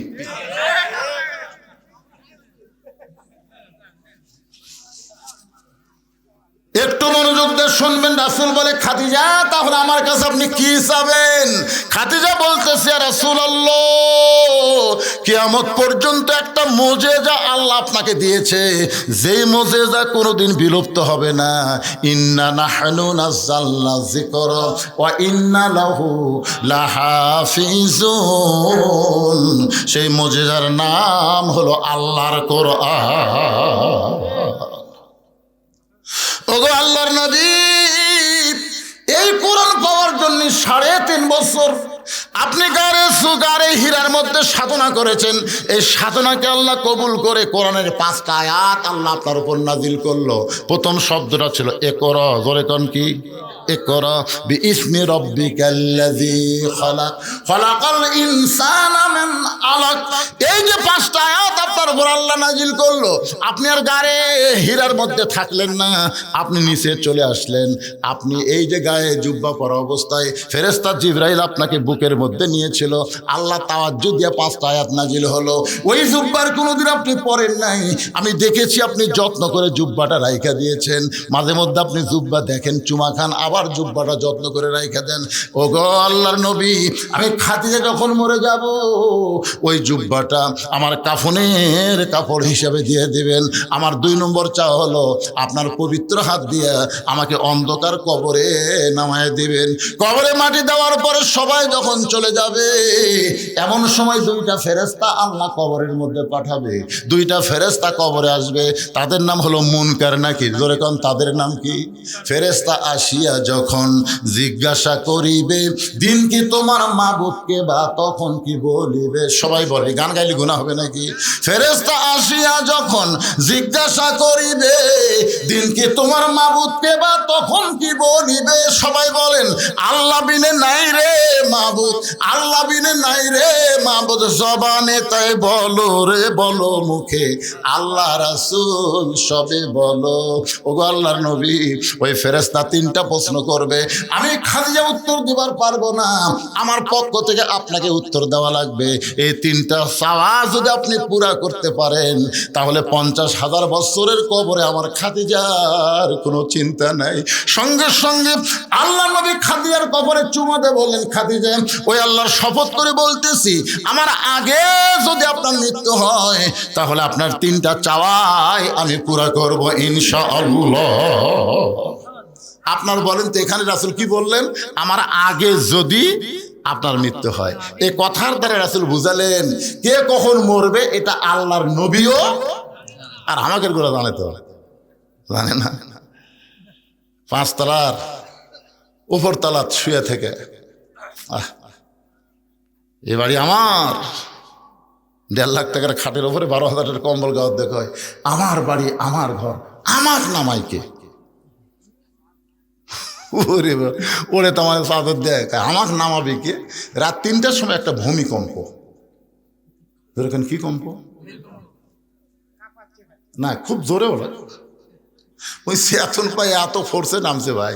একটু মনোযোগ দিয়ে শুনবেন। রাসূল বলে, খাদিজা তাহলে আমার কাছে আপনি কি চাবেন? খাদিজা বলতেছে, ইয়া রাসূলুল্লাহ, কিয়ামত পর্যন্ত একটা মুজিজা আল্লাহ আপনাকে দিয়েছে, যেই মুজিজা কোনোদিন বিলুপ্ত হবে না। ইন্না নাহনু নাযালনা যিকরা ওয়া ইন্না লাহু লাহাফিজুন। সেই মুজিজার নাম হলো আল্লাহর কোরআন। ওগো আল্লাহর নবী, এই কোরআন পাওয়ার জন্য 3.5 বছর আপনি গারে হীরার মধ্যে সাধনা করেছেন। এই সাধনাকে আল্লাহ কবুল করে কোরআনের 5টা আয়াত আল্লাহ আপনার উপর নাজিল করলো। প্রথম শব্দটা ছিল ইকরা। জোরে কোন কি? ইকরা বিইসমি রাব্বিকাল্লাযী খালাক খালাকাল ইনসানা মিন আলাক। এই যে 5টা আয়াত আপনার উপর আল্লাহ নাজিল করলো, আপনি আর গারে হীরার মধ্যে থাকলেন না, আপনি নিচে চলে আসলেন। আপনি এই যে গায়ে জুব্বা পরা অবস্থায় ফেরেশতা জিবরাইল আপনাকে বুকের মধ্যে নিয়েছিল। আল্লাহ তাওয়াজ্জু দিয়ে 5টা আয়াত নাজিল হলো। ওই জুব্বার কোনোদিন আপনি পরেন নাই, আমি দেখেছি আপনি যত্ন করে জুব্বাটা রাইখা দিয়েছেন। মাঝে মধ্যে আপনি জুব্বা দেখেন, চুমা খান, আবার জুব্বাটা যত্ন করে রাইখা দেন। ওগো আল্লাহর নবী, আমি খাদিজা যখন মরে যাব, ওই জুব্বাটা আমার কাফনের কাপড় হিসাবে দিয়ে দিবেন। আমার 2 নম্বর চাওয়া হলো, আপনার পবিত্র হাত দিয়ে আমাকে অন্ধকার কবরে নামায় দিবেন। কবরে মাটি দেওয়ার পরে সবাই যখন চলে যাবে, এমন সময় 2টা ফেরেশতা আল্লাহ কবরের মধ্যে পাঠাবে। 2টা ফেরেশতা কবরে আসবে, তাদের নাম হলো মুনকার নাকির। জোরে কোন, তাদের নাম কি? ফেরেশতা আসিয়া যখন জিজ্ঞাসা করিবে, দিন কি তোমার মাবুদকে, বা তখন কি বলিবে? সবাই বলে, গান গাইলে গুনাহ হবে নাকি? ফেরেশতা আসিয়া যখন জিজ্ঞাসা করিবে, দিন কি তোমার মাবুদকে, বা তখন কি বলিবে? সবাই বলেন, আল্লাহ বিনে নাই রে মাবুদ, আল্লাহ বিনে নাই রে রে মাবুদ জবানে তাই বলো রে বলো মুখে, আল্লাহ রাসূল সবে বলো। ওগো আল্লাহর নবী, ওই ফেরেশতা তিনটা প্রশ্ন করবে, আমি খাদিজা উত্তর দিবার পারবো না, আমার পক্ষ থেকে আপনাকে উত্তর দেওয়া লাগবে। এই তিনটা চাওয়া যদি আপনি পুরা করতে পারেন, তাহলে 50,000 বছরের কবরে আমার খাদিজার কোনো চিন্তা নাই। সঙ্গে সঙ্গে আল্লাহ নবী খাদিজার কবরে চুমা দিয়ে বললেন, খাদিজা, ওই আল্লাহর শপথ করে বলতেছি, আমার আগে যদি আপনার মৃত্যু হয়, তাহলে আপনার তিনটা চাওয়াই আমি পুরা করব ইনশাআল্লাহ। আপনার বলেন তো এখানে রাসূল কি বললেন? আমার আগে যদি আপনার মৃত্যু হয়। এই কথার দ্বারা রাসূল বুঝালেন কে কখন মরবে এটা আল্লাহর নবীও আর আমাদের গোড়া জানে তো, জানে না। 5 তলার উপর তলা শুয়ে থেকে, এ বাড়ি আমার, 1.5 লাখ টাকার খাটের উপরে 12,000 টাকার কম্বল গাওয়ার দেখো, আমার বাড়ি আমার ঘর, আমার নামাইকে ওরে ওরে তোমার চাদর দেয়, আমার নামাবে কে? রাত 3টার সময় একটা ভূমিকম্প, এরকম কি কম্প না, খুব জোরে ওরা, ওই চেতন পাই এত ফোর্সে নামছে ভাই,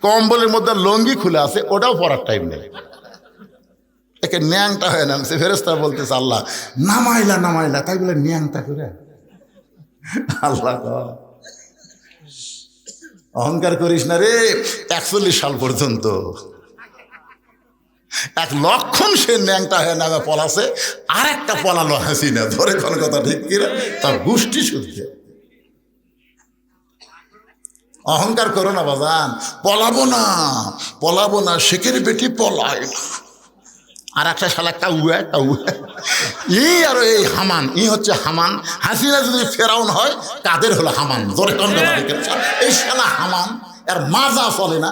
কম্বলের মধ্যে লঙ্গি খুলে আছে, ওটাও পরার টাইম নেই, একে ন্যাংটা হয়ে নামছে। ফেরেশতারা বলতেছে, আল্লাহ নামাইলা নামাইলা, তাই বলে ন্যাংটা করে। আল্লাহ অহংকার করিস না রে, 41 সাল পর্যন্ত 1 লক্ষণ সে ন্যাংটা হয়ে নামে পলাছে, আর একটা পলালো হাসিনা, ধরে কোন কথা ঠিক কিনা, তার গোষ্ঠী শুদ্ধ। অহংকার করো না বাজান, পলাবো না পলাবো না, শেখের বেটি পলায় না। আর একটা শালা কাউয়া কাউয়া, আর এই হামান, হচ্ছে হামান। হাসিনা যদি ফেরাউন হয়, কাদের হলো হামান, ধরে কোন কথা ঠিক কিনা, এই শালা হামান, আর মাজা চলে না,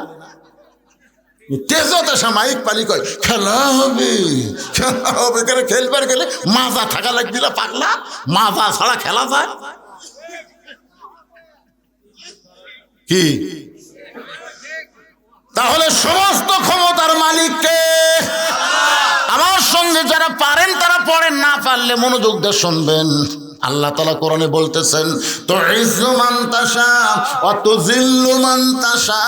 তেজতে সামায়িক পালি কয় খেলা হবে খেলা হবে, কেন খেলবার গেলে মাজা থাকা লাগবে না, পাগলা, মাজা ছাড়া খেলা যায় কি? তাহলে সমস্ত ক্ষমতার মালিককে। আমার সঙ্গে যারা পারেন তারা পড়েন, না পারলে মনোযোগ দিয়ে শুনবেন। আল্লাহ তাআলা কোরআনে বলতেছেন, তুইজ্জু মান তাশা ওয়া তুযিল্লু মান তাশা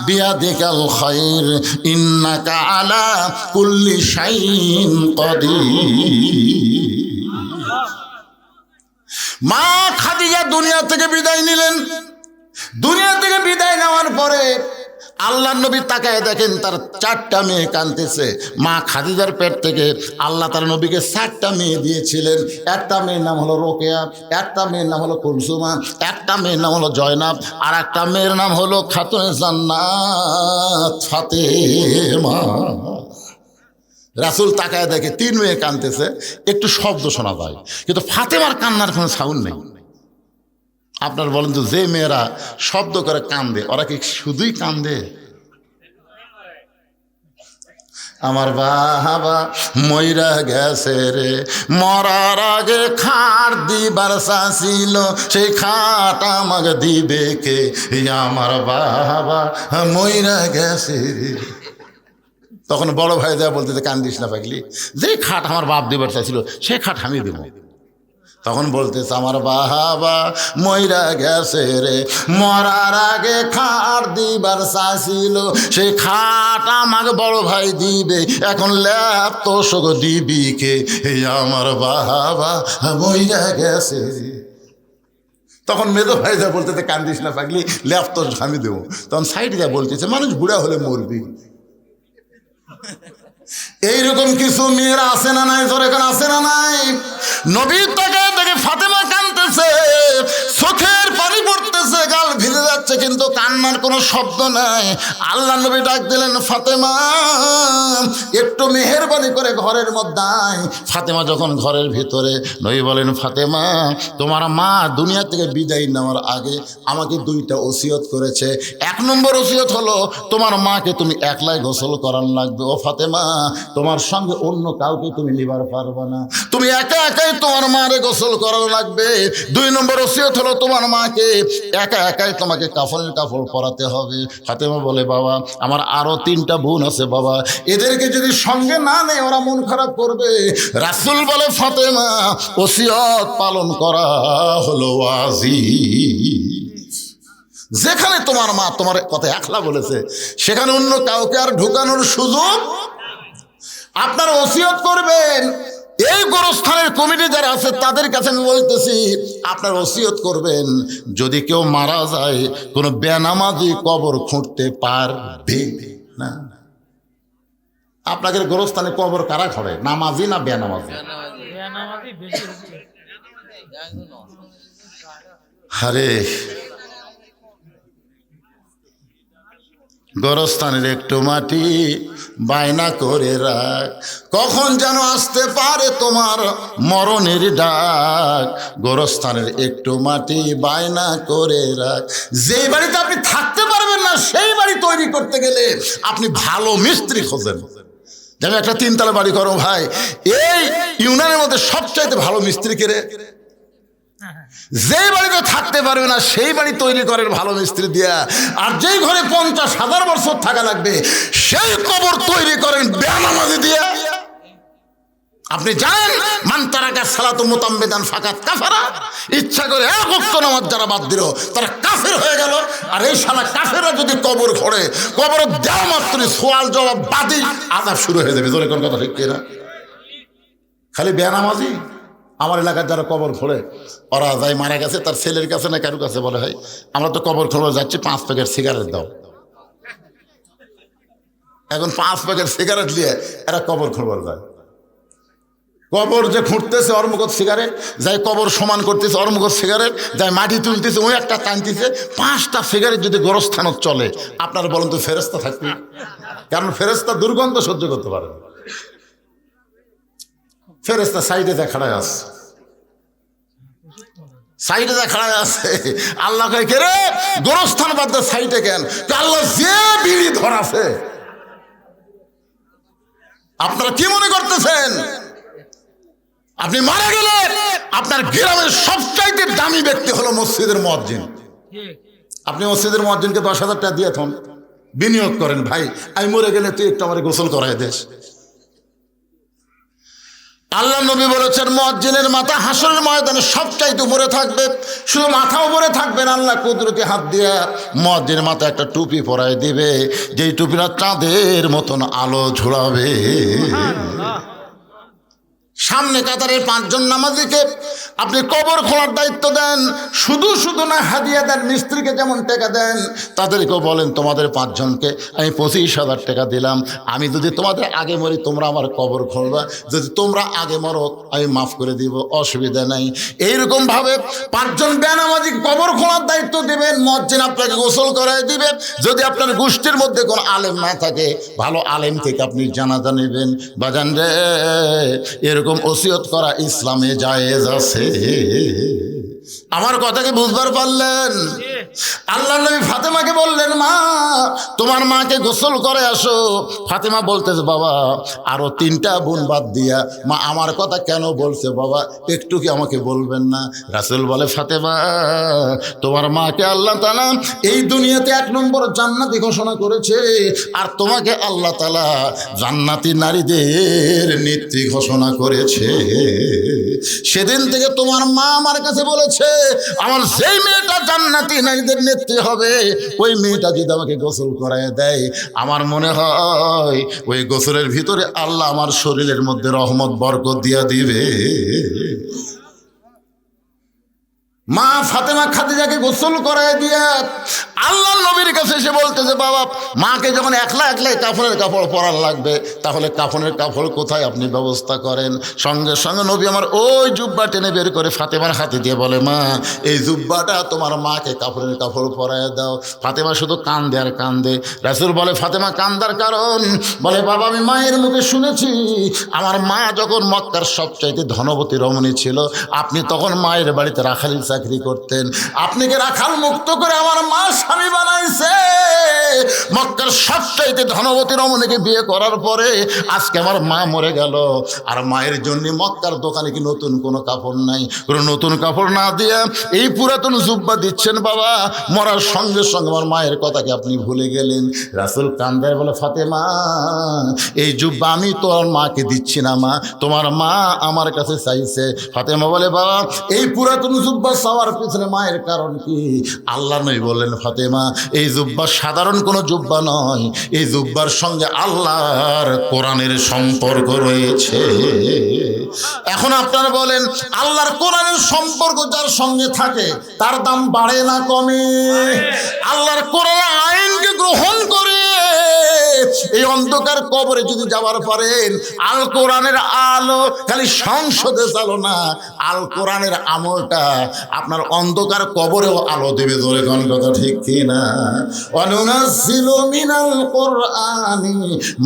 বিয়াদিকাল খায়র ইন্নাকা আলা কুল্লি শাইইন কাদির। মা খাদিজা দুনিয়া থেকে বিদায় নিলেন। দুনিয়া থেকে বিদায় নেওয়ার পরে আল্লাহ নবী তাকায় দেখেন তার 4টা মেয়ে কাঁদতেছে। মা খাদিজার পেট থেকে আল্লাহ তার নবীকে 4টা মেয়ে দিয়েছিলেন। একটা মেয়ের নাম হলো রোকেয়া, একটা মেয়ের নাম হলো কুলসুমা, একটা মেয়ের নাম হলো জয়নাব, আর একটা মেয়ের নাম হলো খাতুনে জান্নাত ফাতেমা। রাসূল তাকায় দেখে 3 মেয়ে কাঁদতেছে, একটু শব্দ শোনা যায়, কিন্তু ফাতেমার কান্নার কোনো সাউন্ড নেই। আপনার বলেন তো, যে মেয়েরা শব্দ করে কান্দে, ওরা কি শুধুই কান্দে? আমার বাবা মইরা গেছে রে, মরার আগে খাট দিবার চাছিল, সেই খাট আমাকে দিবে কে? আমার বাবা মইরা গেছে রে। তখন বড় ভাই যা বলতে, কান্দিস না পাগলি, যে খাট আমার বাপ দিবার চাইছিল সে খাট আমি দেব। তখন বলতেছে, আমার বাবা মইরা গেছে রে, মরার আগে খাট দিবার চাইছিল, সেই খাট আমাকে বড় ভাই দিবে, এখন ল্যাপ তো শোক দিবি কে? আমার বাবা মইরা গেছে রে। তখন মেজো ভাই যা বলতেছে, কান্দিস না পাগলি, ল্যাপ তো আমি দেবো। তখন সাইডে যা বলতেছে, মানুষ বুড়া হলে মরবি। এইরকম কিছু মেয়েরা আছে না নাই? জোরে কেন আছে না নাই? নবীর তাকে দেখে ফাতেমা কাঁদতেছে, চোখের পানি পড়তেছে, গাল ভিজে যাচ্ছে, কিন্তু কান্নার কোনো শব্দ নাই। আল্লাহ নবী ডাক দিলেন, ফাতেমা একটু মেহেরবানি করে ঘরের মধ্যে আয়। ফাতেমা যখন ঘরের ভিতরে, নবী বলেন, ফাতেমা তোমার মা দুনিয়া থেকে বিদায় নেওয়ার আগে আমাকে 2টা ওসিয়ত করেছে। 1 নম্বর ওসিয়ত হলো, তোমার মাকে তুমি একলাই গোসল করার লাগবে। ও ফাতেমা, তোমার সঙ্গে অন্য কাউকে তুমি নিবার পারবে না, তুমি একা একাই তোমার মারে গোসল করার লাগবে। 2 নম্বর ওসিয়ত হলো, তোমার মাকে একা একাই তোমাকে কাফন কাফনের কাপড় পরাতে হবে। ফাতেমা বলে বাবা আমার আরো 3টা বোন আছে বাবা, এদেরকে যদি সঙ্গে না নেয় ওরা মন খারাপ করবে। রাসূল বলে ফাতেমা ওসিয়ত পালন করা হলো ওয়াজিব। যেখানে তোমার মা তোমার কথা একলা বলেছে সেখানে অন্য কাউকে আর ঢুকানোর সুযোগ। আপনারা ওসিয়ত করবেন। এই গোরস্থানের কমিটি যারা আছে তাদের কাছে আমি বলতেছি আপনার ওসিয়ত করবেন যদি কেউ মারা যায় কোনো বেনামাজি কবর খুঁড়তে পারবে না। আপনাদের গোরস্থানে কবর কারা খড়ে, নামাজি না বেনামাজি? বেনামাজি বেশি হচ্ছে। আরে গোরস্থানের একটু মাটি বায়না করে রাখ, কখন যেন আসতে পারে তোমার মরণের ডাক। গোরস্থানের একটু মাটি বায়না করে রাখ। যেই বাড়িতে আপনি থাকতে পারবেন না সেই বাড়ি তৈরি করতে গেলে আপনি ভালো মিস্ত্রি খোঁজেন। যেমন একটা 3 তলা বাড়ি করো ভাই, এই ইউনিয়নের মধ্যে সবচাইতে ভালো মিস্ত্রি কে রে? যেই বাড়িতে থাকতে পারবে না সেই বাড়ি তৈরি করেন ভালো মিস্ত্রি দিয়া। আর যেই ঘরে 50,000 বছর থাকা লাগবে সেই কবর তৈরি করেন বেনামাজি দিয়া। আপনি জানেন মান তারাকা সালাতু মুতাম্মিদান ফাকাত কাফারা, ইচ্ছা করে এক ওয়াক্ত নামাজ যারা বাদ দিল তারা কাফের হয়ে গেল। আর এই শালা কাফেররা যদি কবর খোঁড়ে, কবর দেওয়া মাত্রই সওয়াল জবাব বাদী আযাব শুরু হয়ে যাবে। জোরে কোন কথা ঠিক কিনা? খালি বেনামাজি। আমার এলাকার যারা কবর খোঁড়ে ওরা যাই মারা গেছে তার ছেলের কাছে না কারোর কাছে বলে হয় আমরা তো কবর খোঁড়া যাচ্ছি 5 প্যাকেট সিগারেট দাও। এখন 5 প্যাকেট সিগারেট নিয়ে এরা কবর খোঁড়বার যায়। কবর যে খুঁড়তেছে ওর মুখত সিগারেট, যাই কবর সমান করতেছে ওর মুখত সিগারেট, যাই মাটি তুলতেছে ওই একটা টানতেছে। 5টা সিগারেট যদি গোরস্থানত চলে আপনারা বলেন তো ফেরেশতা থাকবে? কারণ ফেরেশতা দুর্গন্ধ সহ্য করতে পারে না। ফেরেশতা সাইডে যা খাড়ায় আছে, সাইডে যা খাড়ায় আছে। আল্লাহ কয় কে রে গোরস্থান বাদ দে সাইডে কেন? আল্লাহ যে বিড়ি ধরাছে। আপনারা কি মনে করতেছেন আপনি মারা গেলে আপনার গ্রামের সবচাইতে দামি ব্যক্তি হলো মসজিদের মুয়াজ্জিন। আপনি মসজিদের মুয়াজ্জিনকে 10,000 টাকা দিয়ে থন, বিনিয়োগ করেন ভাই আমি মরে গেলে তুই একটু আমার গোসল করায় দেশ। আল্লাহ নবী বলেছেন মুয়াজ্জিনের মাথা হাসরের ময়দানে সবচাইতে উপরে থাকবে। শুধু মাথা উপরে থাকবে না, আল্লাহ কুদরতি হাত দিয়ে মুয়াজ্জিনের মাথা একটা টুপি পরায় দিবে, যেই টুপিটা চাঁদের মতন আলো ঝোলাবে। সামনে কাতারের 5 জন নামাজিকে আপনি কবর খোঁড়ার দায়িত্ব দেন। শুধু শুধু না হাদিয়া দেন, মিস্ত্রিকে যেমন টাকা দেন তাদেরকেও বলেন তোমাদের 5 জনকে আমি 25,000 টাকা দিলাম, আমি যদি তোমাদের আগে মরি তোমরা আমার কবর খোঁড়বা, যদি তোমরা আগে মরো আমি মাফ করে দিব, অসুবিধা নাই। এইরকমভাবে 5 জন বেনামাজি কবর খোঁড়ার দায়িত্ব দেবেন, মুয়াজ্জিন আপনাকে গোসল করায় দিবে। যদি আপনার গোষ্ঠীর মধ্যে কোনো আলেম না থাকে ভালো আলেম থেকে আপনি জানাজা নেবেন। বাজান রে এরকম ওসিয়ত করা ইসলামে জায়েজ আছে। আমার কথাকে বুঝবার পারলেন? আল্লাহ নবী ফাতেমাকে বললেন মা তোমার মাকে গোসল করে আসো। ফাতেমা বলতেছে বাবা আরো 3টা বোন বাদ দিয়া মা আমার কথা কেন বলছে বাবা একটু কি আমাকে বলবেন না? রাসূল বলে ফাতেমা তোমার মাকে আল্লাহ তাআলা এই দুনিয়াতে 1 নম্বর জান্নাতি ঘোষণা করেছে, আর তোমাকে আল্লাহ তাআলা জান্নাতি নারীদের নেত্রী ঘোষণা করেছে। সেদিন থেকে তোমার মা আমার কাছে বলেছে আমার যেই মেয়েটা জান্নাতি নারীদের নেত্রী হবে ওই মেয়েটা যদি আমাকে গোসল করায় দেয় আমার মনে হয় ওই গোসলের ভিতরে আল্লাহ আমার শরীরের মধ্যে রহমত বরকত দিয়া দিবে। মা ফাতেমা খাদিজাকে গোসল করায় দিয়া আল্লাহ নবীর কাছে এসে বলতেছে বাবা মাকে যখন একলাই কাফনের কাপড় পরার লাগবে তাহলে কাফনের কাপড় কোথায় আপনি ব্যবস্থা করেন? সঙ্গে সঙ্গে নবী আমার ওই জুব্বা টেনে বের করে ফাতেমার হাতে দিয়ে বলে মা এই জুব্বাটা তোমার মাকে কাফনের কাপড় পরায় দাও। ফাতেমা শুধু কান্দে আর কান্দে। রাসূল বলে ফাতেমা কান্দার কারণ? বলে বাবা আমি মায়ের মুখে শুনেছি আমার মা যখন মক্কার সবচাইতে ধনবতী রমণী ছিল আপনি তখন মায়ের বাড়িতে রাখালির চাকরি করতেন, আপনাকে রাখাল মুক্ত করে আমার মা স্বামী বানাইছে। মক্কার সবচাইতে ধনবতী রমণীকে বিয়ে করার পরে আজকে আমার মা মরে গেল, আর মায়ের জন্য মক্কার দোকানে কি নতুন কোনো কাপড় নাই? কোনো নতুন কাপড় না দিয়ে এই পুরাতন জুব্বা দিচ্ছেন বাবা। মরার সঙ্গে সঙ্গে আমার মায়ের কথাকে আপনি ভুলে গেলেন। রাসূল কান্দায় বলে, ফাতেমা এই জুব্বা আমি তোর মাকে দিচ্ছি না মা, তোমার মা আমার কাছে চাইছে। ফাতেমা বলে, বাবা এই পুরাতন জুব্বা চাওয়ার পিছনে মায়ের কারণ কি? আল্লাহ নবী বললেন, ফাতেমা এই জুব্বা সাধারণ কোনো জুব্বা নয়, এই জুব্বার সঙ্গে আল্লাহর কোরআনের সম্পর্ক রয়েছে। এখন আপনারা বলেন, আল্লাহর কোরআনের সম্পর্ক যার সঙ্গে থাকে তার দাম বাড়ে না কমে? আল্লাহর কোরআন আইনকে গ্রহণ করে এই অন্ধকার কবরে যদি যাওয়ার পারেন, আল কোরআনের আলো খালি সংসদে চালো না, আল কোরআনের আমলটা আপনার অন্ধকার কবরেও আলো দেবে। ধরে কোন কথা ঠিক কিনা? অনুনাজ্জিলু মিনাল কোরআনি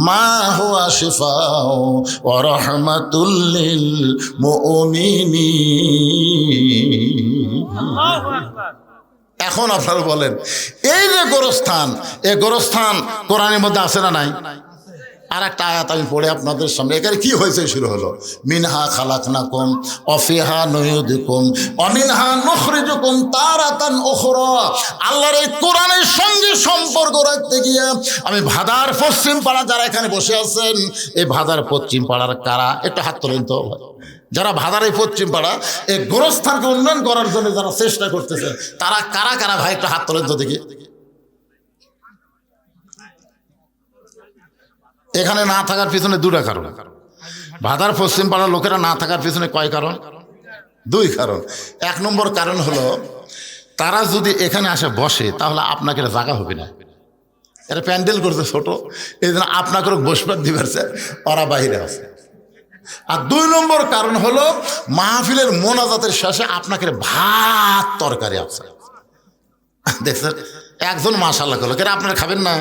মা হুয়া শিফাউ ওয়া রাহমাতুল লিল মুমিনিন। আল্লাহু আকবার। এখন আপনারা বলেন, এই যে গোরস্থান, এই গোরস্থান কোরআনের মধ্যে আছে না নাই? আর একটা আয়াত আমি পড়ে আপনাদের সামনে, এখানে কি হয়েছে শুরু হলো, মিনহা খালাকনাকুম অফিহা নুইদুকুম অমিনহা নুখরিজুকুম তারাতান উখরা। আল্লাহর এই কোরআনের সঙ্গে সম্পর্ক রাখতে গিয়ে আমি ভাদার পশ্চিম পাড়া, যারা এখানে বসে আছেন, এই ভাদার পশ্চিম পাড়ার কারা একটু হাত তোলেন তো? যারা ভাদার এই পশ্চিম পাড়া এই গোরস্থানকে উন্নয়ন করার জন্য যারা চেষ্টা করতেছে, তারা কারা কারা ভাই একটু হাত তোলেন তো দেখি। এখানে না থাকার পিছনে দুটা কারণ। ভাদার পশ্চিম পাড়ার লোকেরা না থাকার পিছনে কয় কারণ? দুই কারণ। এক নম্বর কারণ হলো, তারা যদি এখানে আসে বসে তাহলে আপনাকে জায়গা হবে না, এরা প্যান্ডেল করছে ছোট, এই জন্য আপনাকে বসবার দিবেছে, ওরা বাইরে আছে। আর দুই নম্বর কারণ হলো, মাহফিলের মোনাজাতের শেষে আপনাকে ভাত তরকারি আছে দেখছেন, একজন মাশাআল্লাহ করলো, কেন আপনারা খাবেন না?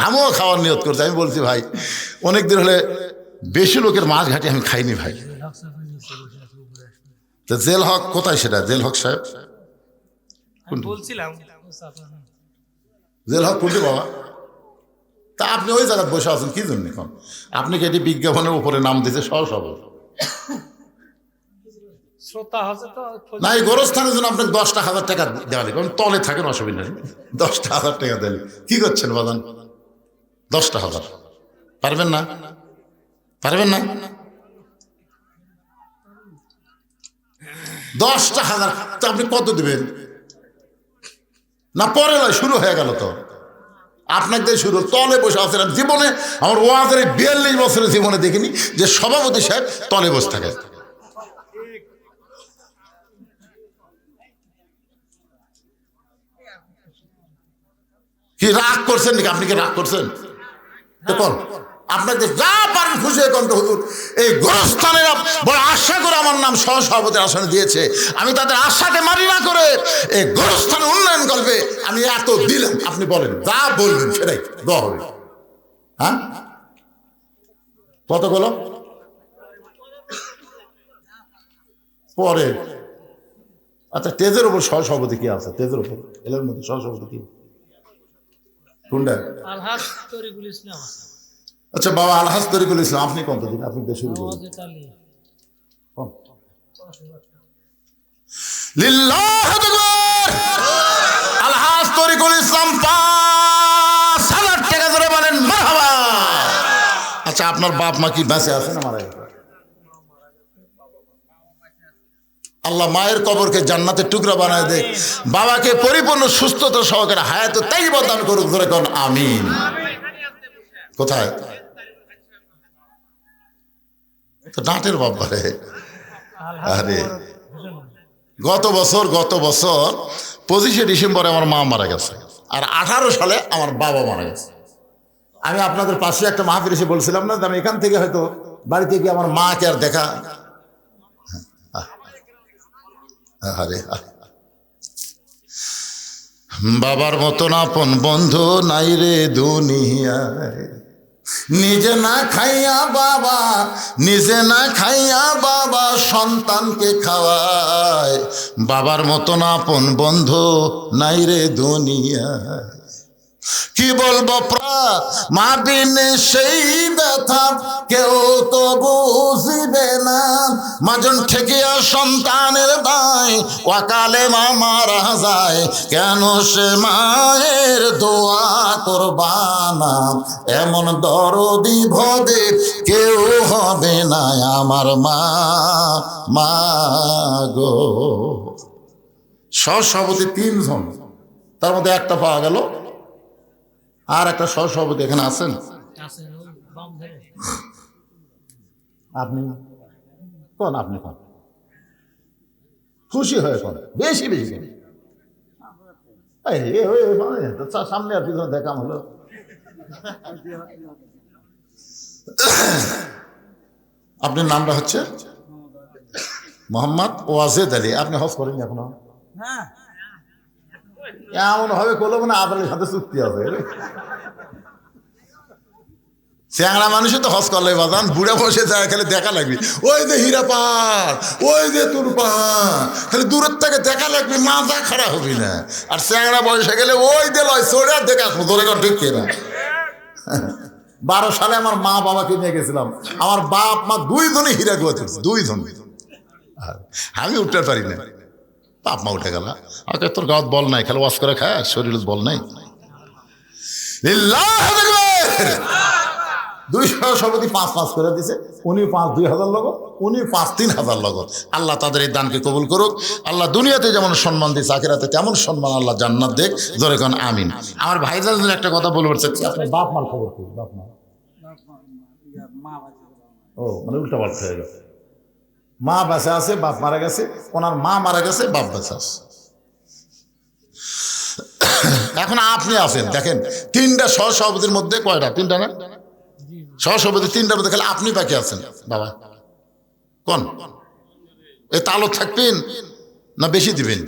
আমিও খাওয়ার নিয়ত করছি। আমি বলছি, ভাই অনেক দিন হলে বেশি লোকের মাছ ঘাটি আমি খাইনি ভাই। তো জেল হক কোথায়? সেটা জেল হক সাহেব বলছিলাম জেল হক কোনটি বাবা? তা আপনি ওই জায়গায় বসে আছেন কি জন্য? এখন আপনি কি এটি বিজ্ঞাপনের উপরে নাম দিতে সহজ হবে শ্রোতা আছে তো? না, এই গোরস্থানের জন্য আপনাকে 10,000 টাকা দেওয়া লাগবে। আমি তলে থাকেন, অসুবিধা নেই, 10,000 টাকা দিলে কি করছেন বাদান? 10,000 পারবেন না? পারবেন না? 10,000 তো আপনি কত দিবেন? না পরে নয়, শুরু হয়ে গেল তো আপনাকে দিয়ে শুরু। তলে বসে আছেন। জীবনে আমার ওয়াজের 42 বছরের জীবনে দেখিনি যে সভাপতি সাহেব তলে বসে থাকে। কি রাগ করছেন নাকি? আপনি কি রাগ করছেন? দেখুন আপনাকে যা পারেন খুশি হয়ে কণ্ঠ হুজুর, এই গোরস্থানের বড় আশা করে আমার নাম সহসভাপতির আসনে দিয়েছে, আমি তাদের আশাকে মারি না করে এই গোরস্থানের উন্নয়ন করবে আমি এত দিলাম। আপনি বলেন, যা বলবেন সেটাই দেওয়া হবে। হ্যাঁ, কতগুলো পরে? আচ্ছা, তেজের উপর সহসভাপতি কি আছে? তেজের উপর এলের মধ্যে সহসভাপতি কি কোনটা? আলহাজ তরিকুল ইসলাম। আচ্ছা বাবা, আলহাজ তরিকুল ইসলাম, আপনি কত দিন? আপনি দেশে আলহাজ তরিকুল ইসলাম 5,000 টাকা ধরে বলেন মারহাবা। আচ্ছা, আপনার বাপ মা কি বেঁচে আছে না মারা গেছে? আল্লাহ মায়ের কবরকে জান্নাতের টুকরা বানায় দেয়, বাবাকে পরিপূর্ণ সুস্থতা সহকারে হায়াত তাইয়্যিবা দান করুক। ধরে কোন আমিন। কোথায়? তো ডাঁটের বাবা রে। আরে গত বছর 25শে ডিসেম্বরে আমার মা মারা গেছে, আর 18 সালে আমার বাবা মারা গেছে। আমি আপনাদের পাশে একটা মাহফিল এসে বলছিলাম না, আমি এখান থেকে হয়তো বাড়িতে গিয়ে আমার মাকে আর দেখা। আরে বাবার মতন আপন বন্ধু নাই রে দুনিয়ায়, নিজে না খাইয়া বাবা, নিজে না খাইয়া বাবা সন্তানকে খাওয়ায়, বাবার মতন আপন বন্ধু নাই রে দুনিয়ায়। কি বলবো মা বিনে সেই ব্যথা কেউ তো বুঝিবে না, মাজন ঠেকিয়া সন্তানের দায় ওয়াকালে মা মারা যায়, কেন সে মায়ের দোয়া করবানা, এমন দরদি ভদে কেউ হবে না আমার মা, মা গো। সহসভাপতি 3 জন, তার মধ্যে একটা পাওয়া গেল, আর একটা সহসভাপতি এখানে আছেন আপনি কোন, আপনি কোন, খুশি হয়ে কোন, বেশি বেশি সামনে আর পিছনে দেখাম হলো। আপনার নামটা হচ্ছে মোহাম্মদ ওয়াজেদ আলী। আপনি হজ করেননি এখনো? এমন ভাবে করলো মানে আপনার সাথে চুক্তি আছে। চ্যাংড়া মানুষই তো হজ করলে বাজান, বুড়া বসে যায় খালি দেখা লাগবে, ওই যে হীরা পাহাড়, ওই যে তোর পাহাড়, খালি দূরের থেকে দেখা লাগবে, মাথা খারাপ হবি না। আর চ্যাংড়া বয়সে গেলে ওই যে লয় চড়ে আর দেখা আসবো, তোর ঠিক কিনা। 12 সালে আমার মা বাবাকে নিয়ে গেছিলাম, আমার বাপ মা 2 জনই হীরা গুয়াতে, 2 জন। আমি উঠতে পারি না, বাপ মা উঠে গেল। ওকে তোর গাঁত বল নাই, খালি ওয়াশ করে খায়, শরীর বল নাই। 2 সভাপতি 5 করে দিছে, উনি 2,000 লোক, উনি 3,000 লোক। আল্লাহ তাদের এই দানকে কবুল করুক। আল্লাহ দুনিয়াতে যেমন সম্মান দিচ্ছে, আখিরাতে তেমন সম্মান আল্লাহ জান্নাত দেখ, জোরে কোন আমিন। আমার ভাইজান একটা কথা বলবো, আপনার বাপ মার খবর কি? বাপ মা ও মানে উল্টা পাল্টা হয়ে গেছে, মা বেঁচে আছে, বাপ মারা গেছে, ওনার মা মারা গেছে, বাপ বেঁচে আছে। এখন আপনি আছেন, দেখেন 3টা সহসভাপতির মধ্যে কয়টা? 3টা না? সহসভাপতি 3টার মধ্যে খালি আপনি বাকি আছেন। বাবা কোন এই তালো থাকবেন না বেশি দিবেন?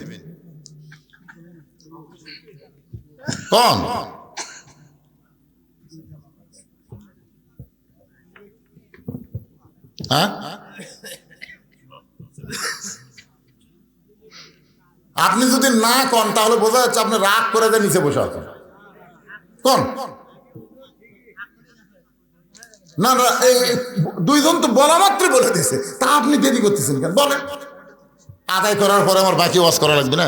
কোন হ্যাঁ? আপনি যদি না কন তাহলে বোঝা যাচ্ছে আপনি রাগ করে দিয়ে নিচে বসে আছেন। কোন না না, এই 2 জন তো বলা মাত্রই বলে দিয়েছে, তা আপনি দেরি করতেছেন কেন? বলেন। আদায় করার পরে আমার বাকি ওয়াজ করা লাগবে না?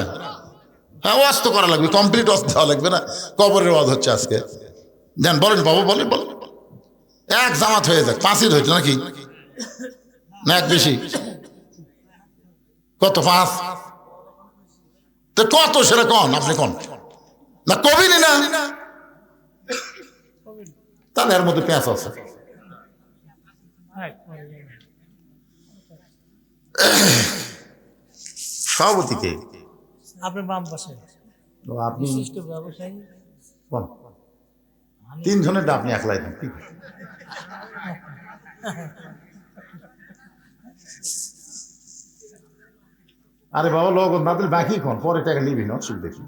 হ্যাঁ ওয়াজ তো করা লাগবে, কমপ্লিট ওয়াজ দেওয়া লাগবে না? কবরের ওয়াজ হচ্ছে আজকে, দেন বলেন বাবু, বলেন বলেন। 1 জামাত হয়ে যাক, 5ই হয়েছে নাকি না? 1 বেশি কত? 5 তো কত সেটা কন, আপনি কন না, কবিনি না? তাহলে এর মধ্যে পেঁচ আছে। সভাপতিকে আপনার বাম পাশে আপনি বিশিষ্ট ব্যবসায়ী কোন? 3 জনের আপনি একলাই দেন। আরে বাবা লোক না দিলে বাকি কোন, পরে টাকা নিবি না, অসুবিধা দেখি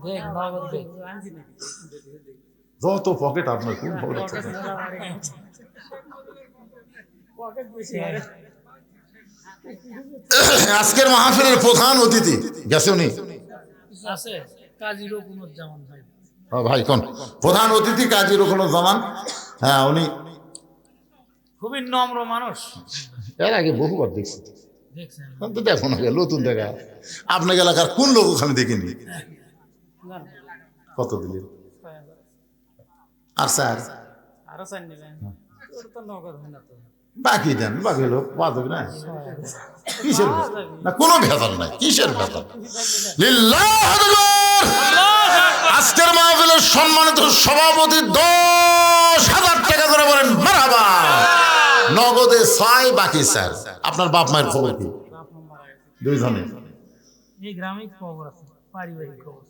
যত পকেট আপনার, কোন পকেট? আজকের মাহফিলের প্রধান অতিথি গেছে, উনি আছে কাজী রকুনুজ্জামান ভাই। ভাই কোন প্রধান অতিথি? কাজী রকুনুজ্জামান। হ্যাঁ উনি খুবই নম্র মানুষ। এর আগে বহুবার দেখছি, দেখছেন? তো দেখো না, নতুন দেখা। আপনাকে এলাকার কোন লোক ওখানে দেখিনি? কত দিলেন? আর স্যার আরো চান নেবেন? ওর তো নগদ হয় না তো। বাকি দেন, বাকি হলো বাদক না। কিসের না, কোনো ভেজাল নাই, কিসের ভেজাল? আজকের মাহফিলের সম্মানিত সভাপতি 10,000 টাকা করে বলেন মারহাবা। নগদে 6, বাকি স্যার। আপনার বাপ মায়ের খবর কি? 2 জনের এই গ্রামে খবর আছে, পারিবারিক খবর।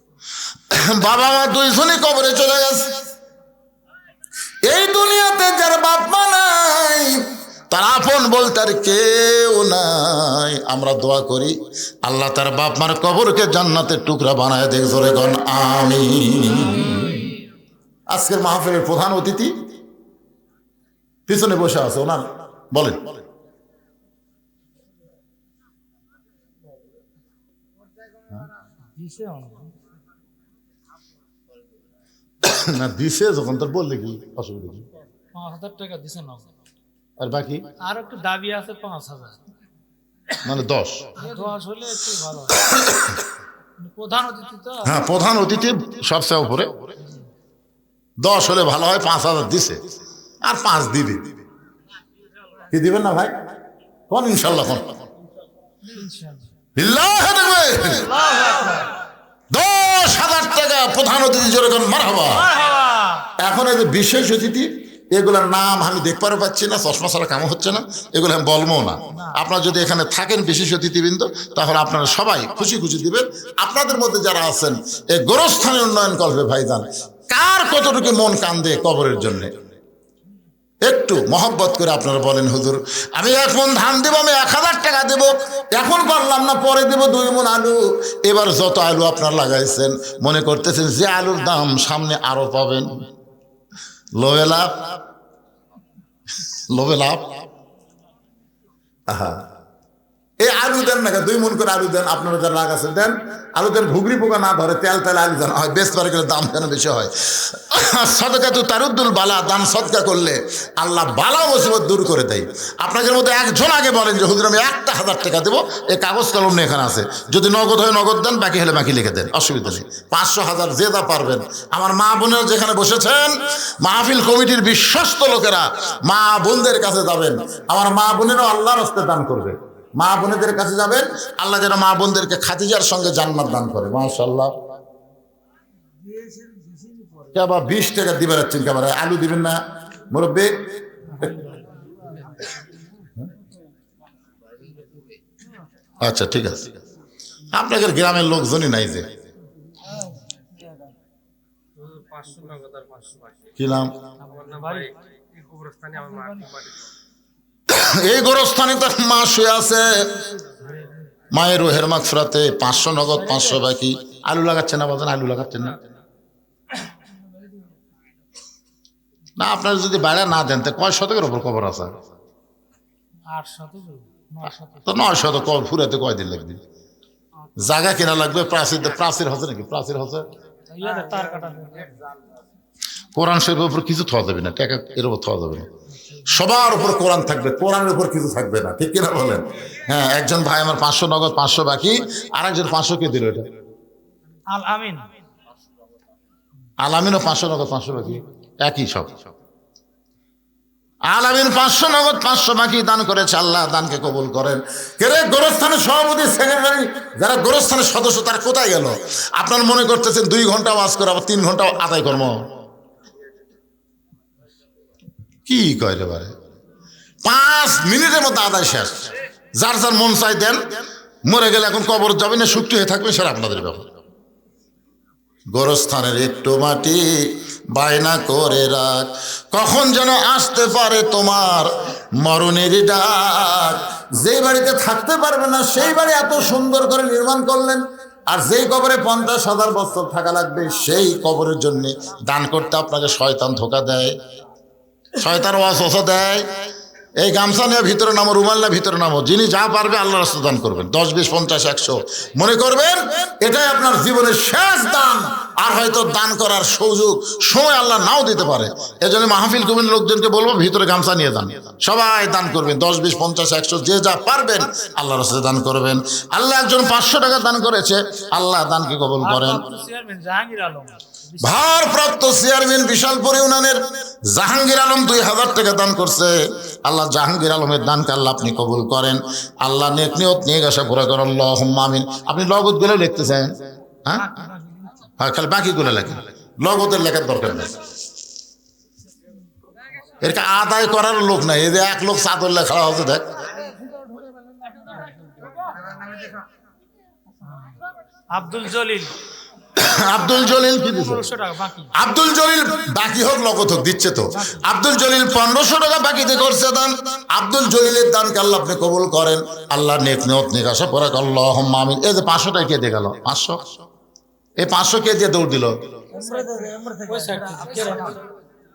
বাবা মা 2 জনই কবরে চলে গেছে। এই দুনিয়াতে যার বাপ মা নাই, তার আপন বলতে আর কেউ নাই। আমরা দোয়া করি আল্লাহ তার বাপ মার কবরকে জান্নাতের টুকরা বানায় দেখ, জোরে কোন আমিন। আজকের মাহফিলের প্রধান অতিথি পিছনে বসে আছে ওনার, বলেন। না দিছে যখন তোর বললে কি অসুবিধা কি? 5,000 টাকা দিছে না, আর বাকি আর একটু দাবি আছে 5,000, মানে 10। 10 হলে একটু ভালো হয়। প্রধান অতিথি তো। হ্যাঁ, প্রধান অতিথি সবচেয়ে উপরে। 10 হলে ভালো হয়। 5,000 দিছে, আর 5 দিবে। কি দিবেন না ভাই? কোন ইনশাল্লাহ কোন বিল্লাহ দেখবে 10,000 টাকা প্রধান অতিথি জোরে কোন মারহাবা। এখন এই যে বিশেষ অতিথি, এগুলোর নাম আমি দেখতে পাচ্ছি না, চশমা ছাড়া কামও হচ্ছে না, এগুলো আমি বলবো না। আপনারা যদি এখানে থাকেন বিশেষ অতিথিবৃন্দ, তাহলে আপনারা সবাই খুশি খুশি দিবেন। আপনাদের মধ্যে যারা আছেন এই গোরস্থানের উন্নয়ন করবে ভাইজান, কার কতটুকু মন কান্দে কবরের জন্য, একটু মহব্বত করে আপনারা বলেন, হুজুর আমি 1 মণ ধান দেবো, আমি 1,000 টাকা দেবো, এখন পারলাম না পরে দেবো 2 মণ আলু। এবার যত আলু আপনার লাগাইছেন মনে করতেছেন যে আলুর দাম সামনে আরো পাবেন, লোভে লাভ, লোভে লাভ। আহা, এই আলু দেন না, 2 মণ করে আলু দেন, আপনারা যারা লাগাচ্ছেন দেন আলু দেন, ঘুগরি পোকা না ধরে, তেল তেল আলু দেন, হয় বেশ পারে গেলে দাম কেন বেশি হয়। সদকা তো তারুদ্দুল বালা, দান সদকা করলে আল্লাহ বালা মুসিবত দূর করে দেয়। আপনাদের মধ্যে একজন আগে বলেন যে হুজুর আমি 1,000 টাকা দেবো, এই কাগজ কলম নিয়ে এখানে আছে, যদি নগদ হয় নগদ দেন, বাকি হলে বাকি লিখে দেন, অসুবিধা নেই। 500, 1000 যে যা পারবেন। আমার মা বোনেরা যেখানে বসেছেন, মাহফিল কমিটির বিশ্বস্ত লোকেরা মা বোনদের কাছে যাবেন, আমার মা বোনেরাও আল্লাহর রাস্তে দান করবে। মা বোনেদের কাছে যাবেন, আল্লাহ যেন মা বোনদেরকে খাদিজার সঙ্গে জান্নাত দান করে। মাশাআল্লাহ। কেবা 20 টাকা দিবে যাচ্ছেন, কেবার আলু দিবেন না মুরব্বী? আচ্ছা ঠিক আছে, আপনাদের গ্রামের লোকজনই নাই যে। কি নাম? এই গোরস্থানে তার মা শুয়ে আছে, মায়ের রোহের মাগফিরাতে 500 নগদ, 500 বাকি। আলু লাগাচ্ছেন না বলছেন, আলু লাগাচ্ছেন না? না আপনার যদি বাইরে না দেন তো কয় শতকের উপর কবর আছে? 800, তো 900 কবর ফুরাতে কয়দিন লাগবে? জায়গা কেনা লাগবে, প্রাচীর হচ্ছে নাকি? প্রাচীর হচ্ছে, তার কাটা কোরআন শরীফের উপর কিছু থাওয়া যাবে না, টাকা এর উপর থাওয়া যাবে না। সবার উপর কোরআন থাকবে, কোরআনের উপর কিছু থাকবে না, ঠিক কিনা বলেন? হ্যাঁ, একজন ভাই আমার 500 নগদ, 500 বাকি, আর একজন 500 কে দিল? এটা আল আমিন। আলামিনও 500 নগদ, 500 বাকি, একই সব। আলামিন 500 নগদ, 500 বাকি দান করেছে, আল্লাহ দানকে কবুল করেন। কেরে গোরস্থানের সভাপতি, সেক্রেটারি, যারা গোরস্থানের সদস্য, তারা কোথায় গেল? আপনার মনে করতেছেন 2 ঘন্টা ওয়াজ করে আবার 3 ঘন্টা আদায় কর্ম, কি কয় রে বারে? 5 মিনিটের মধ্যে আদায় শেষ। যার যার মন চাই দেন, মরে গেলে এখন কবর যাবে না, শুকটি হয়ে থাকবে, সেটা আপনাদের ব্যাপার। গোরস্থানের একটু মাটি বায়না করে রাখ, কখন যেন আসতে পারে তোমার মরণের ডাক। যে বাড়িতে থাকতে পারবে না সেই বাড়ি এত সুন্দর করে নির্মাণ করলেন, আর যেই কবরে 50,000 বছর থাকা লাগবে, সেই কবরের জন্য দান করতে আপনাকে শয়তান ধোকা দেয়, শয়তান ওয়াসওয়াসা দেয়। এই গামছা নিয়ে ভিতরে নামো, রুমাল নিয়ে ভিতরে নামো, যিনি যা পারবে আল্লাহর রাস্তায় দান করবেন। 10, 20, 50, 100 মনে করবেন এটাই আপনার জীবনের শেষ দান। আর হয়তো দান করার সুযোগ সময় আল্লাহ নাও দিতে পারে। এজন্য মাহফিল কমিটির লোকজনকে বলবো ভিতরে গামছা নিয়ে দান, সবাই দান করবেন। 10, 20, 50, 100 যে যা পারবেন আল্লাহর রাস্তায় দান করবেন। আল্লাহ একজন 500 টাকা দান করেছে, আল্লাহ দানকে কবুল করেন। জাহাঙ্গীর আলম, ভারপ্রাপ্ত চেয়ারম্যান বিশালপুর ইউনিয়নের জাহাঙ্গীর আলম 2,000 টাকা দান করছে। আল্লাহ জাহাঙ্গীর আলমের দানকে আল্লাহ আপনি কবুল করেন। আল্লাহ নেক নিয়ত নিয়ে গেছে পুরা করেন, আল্লাহুম্মা আমিন। আপনি লগত গুলো লিখতেছেন? হ্যাঁ, খালি বাকিগুলো লেখেন, লগতের লেখার দরকার নেই। এরকে আদায় করার লোক নাই। এই যে 1 লোক চাদর লেখা হচ্ছে, দেখ আব্দুল জলিল, আব্দুল জলিল কি দিচ্ছে? 1500 টাকা বাকি। আব্দুল জলিল বাকি হোক নগদ হোক দিচ্ছে তো। আব্দুল জলিল 1500 টাকা বাকিতে করছে দান। আব্দুল জলিলের দানকে আল্লাহ আপনি কবুল করেন। আল্লাহ নেক নিয়ত নিয়ে আসা পরে আল্লাহুম্মা আমিন। এই যে 500 টাকা কে দিয়ে গেল? 500, এই 500 কে দিয়ে দৌড় দিল? ওই সাইড থেকে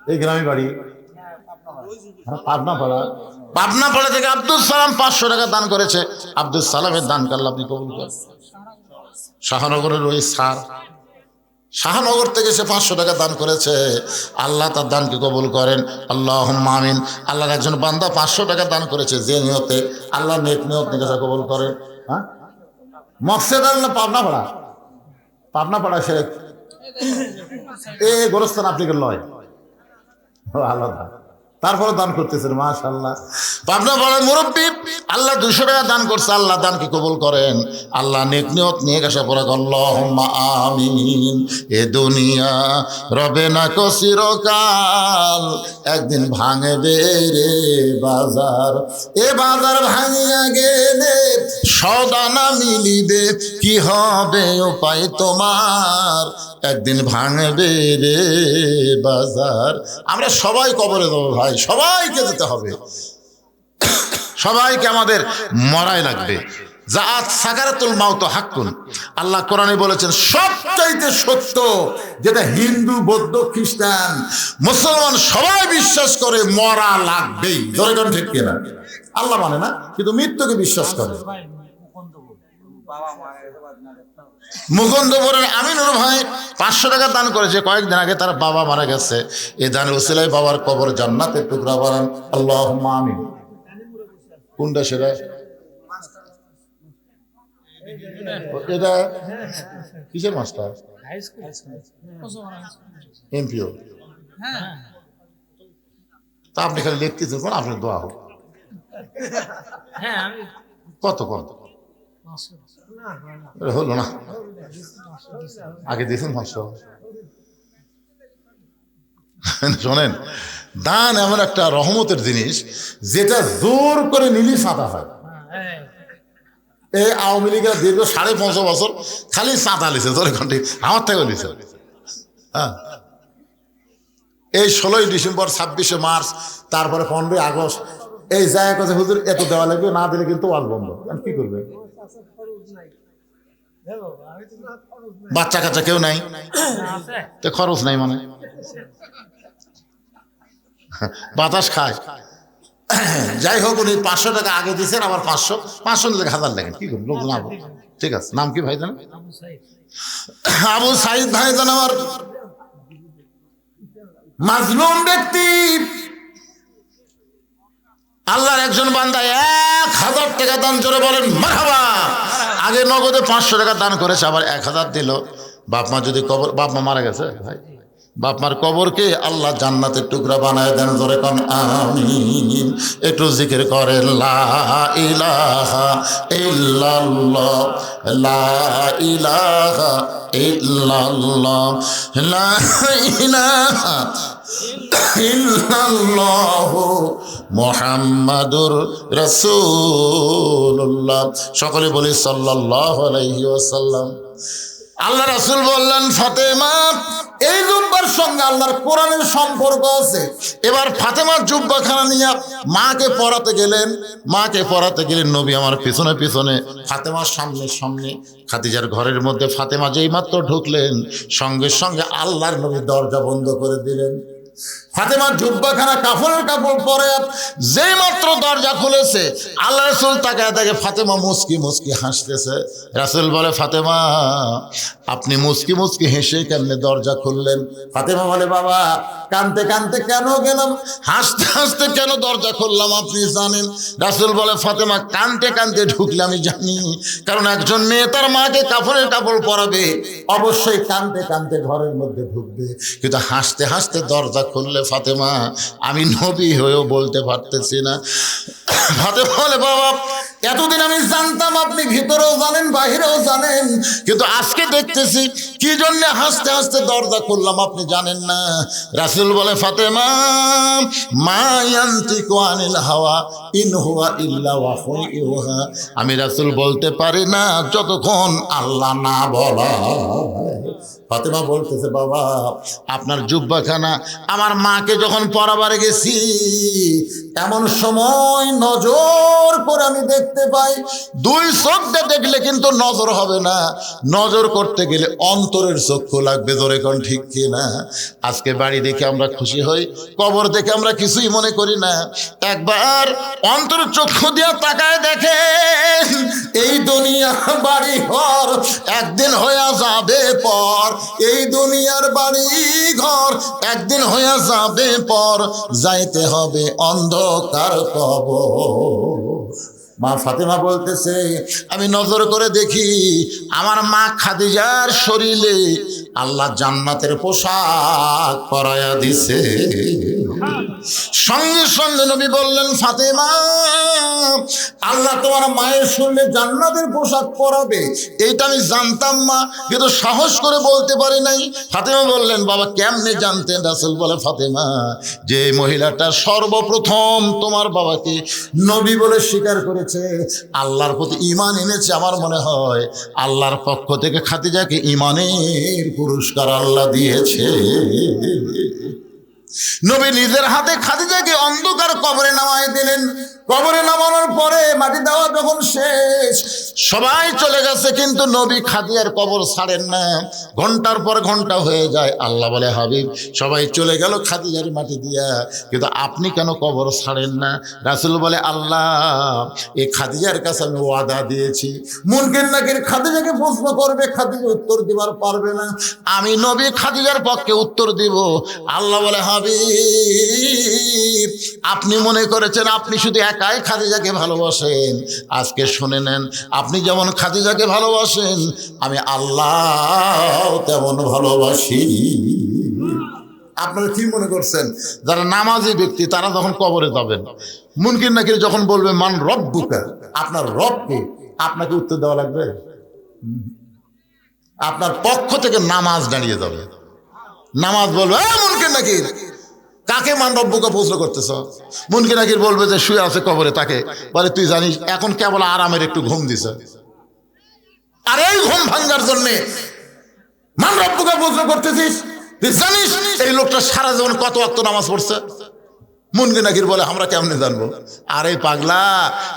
এই গ্রামে বাড়ি পাবনাপাড়া থেকে আব্দুল সালাম 500 টাকা দান করেছে। আব্দুল সালামের দান কাল্লা আপনি কবুল করেন। শাহনগরের ওই স্যার শাহনগর থেকে সে 500 টাকা দান করেছে। আল্লাহ তার দানকে কবুল করেন, আল্লাহুম্মা আমিন। আল্লাহর একজন বান্দা 500 টাকা দান করেছে, যে নিয়তে আল্লাহ নেক নিয়ত নিকাশা কবুল করেন। হ্যাঁ, মকসেদ আল্লাহ পাবনাপাড়া সে গোরস্থান আপনি লয় আলাদা, তারপরে দান করতেছেন, মাশাআল্লাহ। পাবনা পাড়ার মুরব্বী আল্লাহ 200 টাকা দান করছে, আল্লাহ দানকে কবুল করেন, আল্লাহ নেক নিয়ত নিয়ে আসা পড়া আল্লাহুম্মা আমিন। এ দুনিয়া রবে না কো চিরকাল, একদিন ভাঙবে রে বাজার, এ বাজার ভাঙিয়া গেলে সদা না মিলিবে, কি হবে উপায় তোমার, একদিন ভাঙবে রে বাজার। আমরা সবাই কবরে দেবো ভাই, সবাইকে যেতে হবে, সবাইকে আমাদের মরাই লাগবে। জাআত সাকারাতুল মাউত হাক্কুন, আল্লাহ কোরআনে বলেছেন সবচাইতে সত্য, যেটা হিন্দু, বৌদ্ধ, খ্রিস্টান, মুসলমান সবাই বিশ্বাস করে মরা লাগবেই। জোরে কোন ঠিক কিনা? আল্লাহ মানে না, কিন্তু মৃত্যুকে বিশ্বাস করে। মুকুন্দপুরের আমিনুর ভাই 500 টাকা দান করেছে, কয়েকদিন আগে তার বাবা মারা গেছে। এই দানের উসিলায় বাবার কবর জান্নাতের টুকরা বানান, আল্লাহুম্মা আমিন। কোনটা সেটা? এটা কিসের মাস্টার? এমপিও। তা আপনি খালি লিখতেছেন, কোন আপনার দোয়া হোক। কত হলো না, আগে দিয়েছেন 500। শোনেন, দান এমন একটা রহমতের জিনিস, যেটা জোর করে নিলি সাদা হয়। এই আওয়ামী লীগের দীর্ঘ 5.5 বছর খালি চাঁদা লিছে, জোরে ঘন্টি আমার থেকে লিছে। হ্যাঁ, এই 16ই ডিসেম্বর, 26শে মার্চ, তারপরে 15ই আগস্ট, এই জায়গা কথা হুজুর এত দেওয়া লাগবে, না দিলে কিন্তু ওয়াজ বন্ধ। কি করবে? বাচ্চা কাচ্চা কেউ নাই, তো খরচ নাই, মানে বাতাস খায়। যাই হোক, উনি 500 টাকা আগে দিচ্ছেন, আবার 500 নিলে 1000 দেখেন, কি করবেন? লোক না, ঠিক আছে। নাম কি ভাই জানেন? আবু সাইদ ভাই জান, আমার মাজলুম ব্যক্তি, আল্লাহর একজন বান্দা 1000 টাকা দান, জোরে বলেন মারহাবা। আগে নগদে 500 টাকা দান করেছে, আবার 1000 দিল। বাপ মা যদি কবর, বাপ মা মারা গেছে ভাই, বাপ মার কবরকে আল্লাহ জান্নাতের টুকরা বানায় দেন, জোরে কোন আমিন। একটু জিকির করেন, লা ইলাহা ইল্লাল্লাহ, লা ইলাহা ইল্লাল্লাহ, লা ইলাহা ইল্লাল্লাহু মুহাম্মাদুর রাসূলুল্লাহ। সকলে বলি সাল্লাল্লাহু আলাইহি ওয়াসাল্লাম। আল্লাহ রাসূল বললেন, ফাতেমা, এই জুব্বার সঙ্গে আল্লাহর কোরআনের সম্পর্ক আছে। এবার ফাতেমার জুব্বাখানা নিয়ে মাকে পড়াতে গেলেন। নবী আমার পিছনে পিছনে, ফাতেমার সামনে। খাদিজার ঘরের মধ্যে ফাতেমা যেই মাত্র ঢুকলেন, সঙ্গে সঙ্গে আল্লাহর নবী দরজা বন্ধ করে দিলেন। ফাতেমার জুব্বাখানা কাপড়ের কাপড় পরে যেই মাত্র দরজা খুলেছে, আল্লাহ রাসূল তাকায় দেখে ফাতেমা মুস্কি মুস্কি হাসতেছে। রাসূল বলে, ফাতেমা, আপনি মুস্কি মুস্কি হেসে কেমনে দরজা খুললেন? ফাতেমা বলে, বাবা, কানতে কানতে কেন গেলাম, হাসতে হাসতে কেন দরজা খুললাম আপনি জানেন? রাসূল বলে, ফাতেমা, কানতে কানতে ঢুকলে আমি জানি, কারণ একজন মেয়ে তার মাকে কাপড়ের কাপড় পরাবে, অবশ্যই কানতে কানতে ঘরের মধ্যে ঢুকবে, কিন্তু হাসতে হাসতে দরজা খুললে ফাতেমা, আমি নবী হয়েও বলতে পারতেছি না। ফাতেমা বলে, বাবা, এতদিন আমি জানতাম আপনি ভিতরেও জানেন বাহিরেও জানেন, কিন্তু আজকে দেখতেছি কি জন্য হাসতে হাসতে দরজা খুললাম আপনি জানেন না। রাসূল বলে, ফাতেমা, মা ইয়ানতিকু আনিল হাওয়া ইন হুয়া ইল্লা ওয়াহয়ুন ইউহা। আমি রাসূল বলতে পারি না যতক্ষণ আল্লাহ না বলা। ফাতেমা বলতেছে, বাবা আপনার জুব্বাখানা আমার মাকে যখন পরাবার গেছি এমন সময় নজর করে আমি দেখতে পাই, দুই চোখ দিয়ে দেখলে কিন্তু নজর হবে না, নজর করতে গেলে অন্তরের চক্ষু লাগবে। ধরে কোন ঠিক কি না? আজকে বাড়ি দেখে আমরা খুশি হই, কবর দেখে আমরা কিছুই মনে করি না। একবার অন্তর চক্ষু দিয়ে তাকায় দেখে এই দুনিয়া বাড়ি ঘর একদিন হয়ে যাবে পর, এই দুনিয়ার বাড়ি ঘর একদিন হয়ে যাবে পর, যাইতে হবে অন্ধকার কবর। মা ফাতেমা বলতেছে, আমি নজর করে দেখি আমার মা খাদিজার শরীরে আল্লাহ জান্নাতের পোশাক পরায়া দিছে। সঙ্গে সঙ্গে নবী বললেন, ফাতেমা আল্লাহ তোমার মায়ের শরীরে জান্নাতের পোশাক পরাবে এইটা আমি জানতাম মা, কিন্তু সাহস করে বলতে পারি নাই। ফাতেমা বললেন, বাবা কেমনে জানতেন? রাসূল বলে, ফাতেমা যে মহিলাটা সর্বপ্রথম তোমার বাবাকে নবী বলে স্বীকার করেছে, আল্লাহর প্রতি ঈমান এনেছে, আমার মনে হয় আল্লাহর পক্ষ থেকে খাদিজাকে ঈমানের পুরস্কার আল্লাহ দিয়েছে। নবী নিজের হাতে খাদিজাকে অন্ধকার কবরে নামায় দিলেন। কবরে নামানোর পরে মাটি দেওয়া যখন শেষ, সবাই চলে গেছে, কিন্তু নবী খাদিজার কবর ছাড়েন না। ঘন্টার পর ঘন্টা হয়ে যায়। আল্লাহ বলে, হাবিব সবাই চলে গেল খাদিজার মাটি দিয়া, কিন্তু আপনি কেন কবর ছাড়েন না? রাসূল বলে, আল্লাহ এই খাদিজার কাছে আমি ওয়াদা দিয়েছি, মুনকির নাকির খাদিজাকে প্রশ্ন করবে, খাদিজা উত্তর দিবার পারবে না, আমি নবী খাদিজার পক্ষে উত্তর দিব। আল্লাহ বলে, হাবিব আপনি মনে করেছেন আপনি শুধু একাই খাদিজাকে ভালোবাসেন, আজকে শুনে নেন, আপনি যেমন খাদিজাকে ভালোবাসেন আমি আল্লাহ তেমন ভালোবাসি। আপনারা কি মনে করছেন যারা নামাজি ব্যক্তি তারা যখন কবরে যাবেন, মুনকির নাকির যখন বলবে মান রব্বুকা, আপনার রবকে, আপনাকে উত্তর দেওয়া লাগবে? আপনার পক্ষ থেকে নামাজ দাঁড়িয়ে যাবে, নামাজ বলবে মুনকির নাকির কাকে মান রব্বুকা প্রশ্ন করতেছ? মুনকির নাকির বলবে যে শুয়ে আছে কবরে, তাকে বলে, তুই জানিস এখন কেবল আরামের একটু ঘুম দিছে, আর এই ঘুম ভাঙ্গার জন্যে মান রব্বুকা প্রশ্ন করতেছিস? তুই জানিস এই লোকটা সারা জীবন কত ওয়াক্ত নামাজ পড়ছে? মুনকির নাকির বলে, আমরা কেমনে জানবো? আরে পাগলা,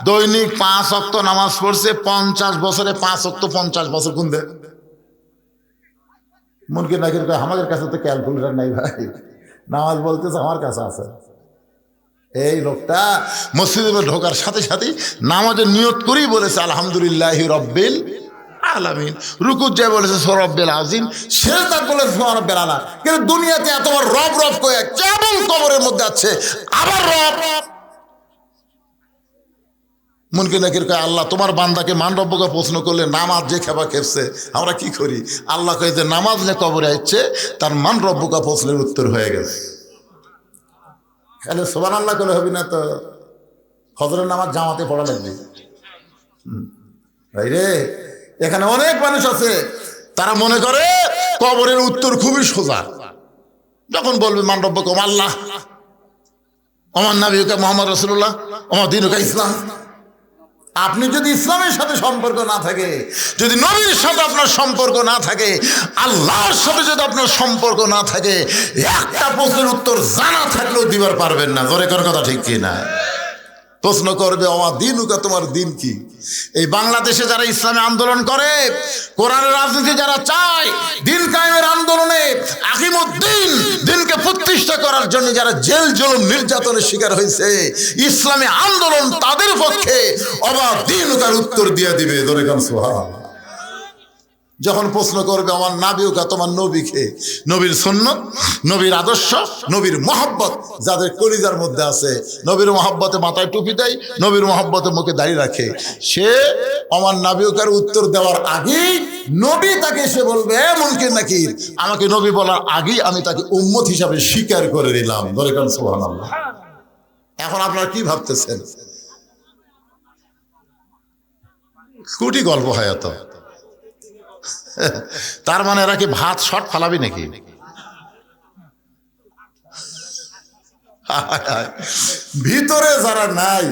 দৈনিক 5 ওয়াক্ত নামাজ পড়ছে, 50 বছরে 5 ওয়াক্ত 50 বছর গুণ দে। মুনকির নাকির কয়, আমাদের কাছে তো ক্যালকুলেটর নাই ভাই, নামাজ বলতেছে আমার কাছে আছে। এই লোকটা মসজিদে ঢোকার সাথে সাথে নামাজের নিয়ত করেই বলেছে আলহামদুলিল্লাহি রব্বিল আলামিন, রুকুত যায় বলেছে রব্বিল আযীম, সিজদা বলেছে সুবহান রাব্বিল আলা। কিন্তু দুনিয়াতে এতবার রব রব কয়ে কেবল কবরের মধ্যে আছে আবার রব। মুনকির নাকির কয়, আল্লাহ তোমার বান্দাকে মান রব্বুকা প্রশ্ন করলে নামাজ যে খেপা খেপছে, আমরা কি করি? আল্লাহ কয়ে যে নামাজ যে কবরে আসছে তার মান রব্বুকা প্রশ্নের উত্তর হয়ে গেছে। তাহলে সুবহানাল্লাহ করলে হবে না তো, ফজরের নামাজ জামাতে পড়া লাগবে। ভাই রে, এখানে অনেক মানুষ আছে তারা মনে করে কবরের উত্তর খুবই সোজা। যখন বলবে মান রব্বুকা আল্লাহ, আমার নবীকে মুহাম্মদ রাসূলুল্লাহ, আমার দ্বীনুকা ইসলাম, আপনি যদি ইসলামের সাথে সম্পর্ক না থাকে, যদি নবীর সাথে আপনার সম্পর্ক না থাকে, আল্লাহর সাথে যদি আপনার সম্পর্ক না থাকে, একটা প্রশ্নের উত্তর জানা থাকলেও দিবার পারবেন না। জোরে কর কথা ঠিক কি না? প্রশ্ন করবে আমার দ্বীনুকা, তোমার দিন কি? এই বাংলাদেশে যারা ইসলামে আন্দোলন করে, কোরআনের রাজনীতি যারা চায়, দিন কায়েমের আন্দোলনে আকিমুদ্দিন দিনকে প্রতিষ্ঠা করার জন্য যারা জেল জুলুম নির্যাতনের শিকার হয়েছে, ইসলামী আন্দোলন তাদের পক্ষে অবাধ দ্বীনুকার উত্তর দিয়ে দিবে। ধরে গান সুবহানাল্লাহ। যখন প্রশ্ন করবে আমার নাবিউকা, তোমার নবীকে, নবীর সুন্নত, নবীর আদর্শ, নবীর মহব্বত যাদের কলিজার মধ্যে আছে, নবীর মহব্বতে মাথায় টুপি দেয়, নবীর মহব্বতে মুখে দাড়ি রাখে, সে আমার নাবিউকার উত্তর দেওয়ার আগেই নবী তাকে এসে বলবে, মুনকির নাকির আমাকে নবী বলার আগেই আমি তাকে উম্মত হিসাবে স্বীকার করে নিলাম। ধরে গান সুবহানাল্লাহ। এখন আপনারা কি ভাবতেছেন? কুটি গল্প হয় এত, তার মানে এরা কি ভাত শর্ট ফালাবি নাকি? ভিতরে যারা নাই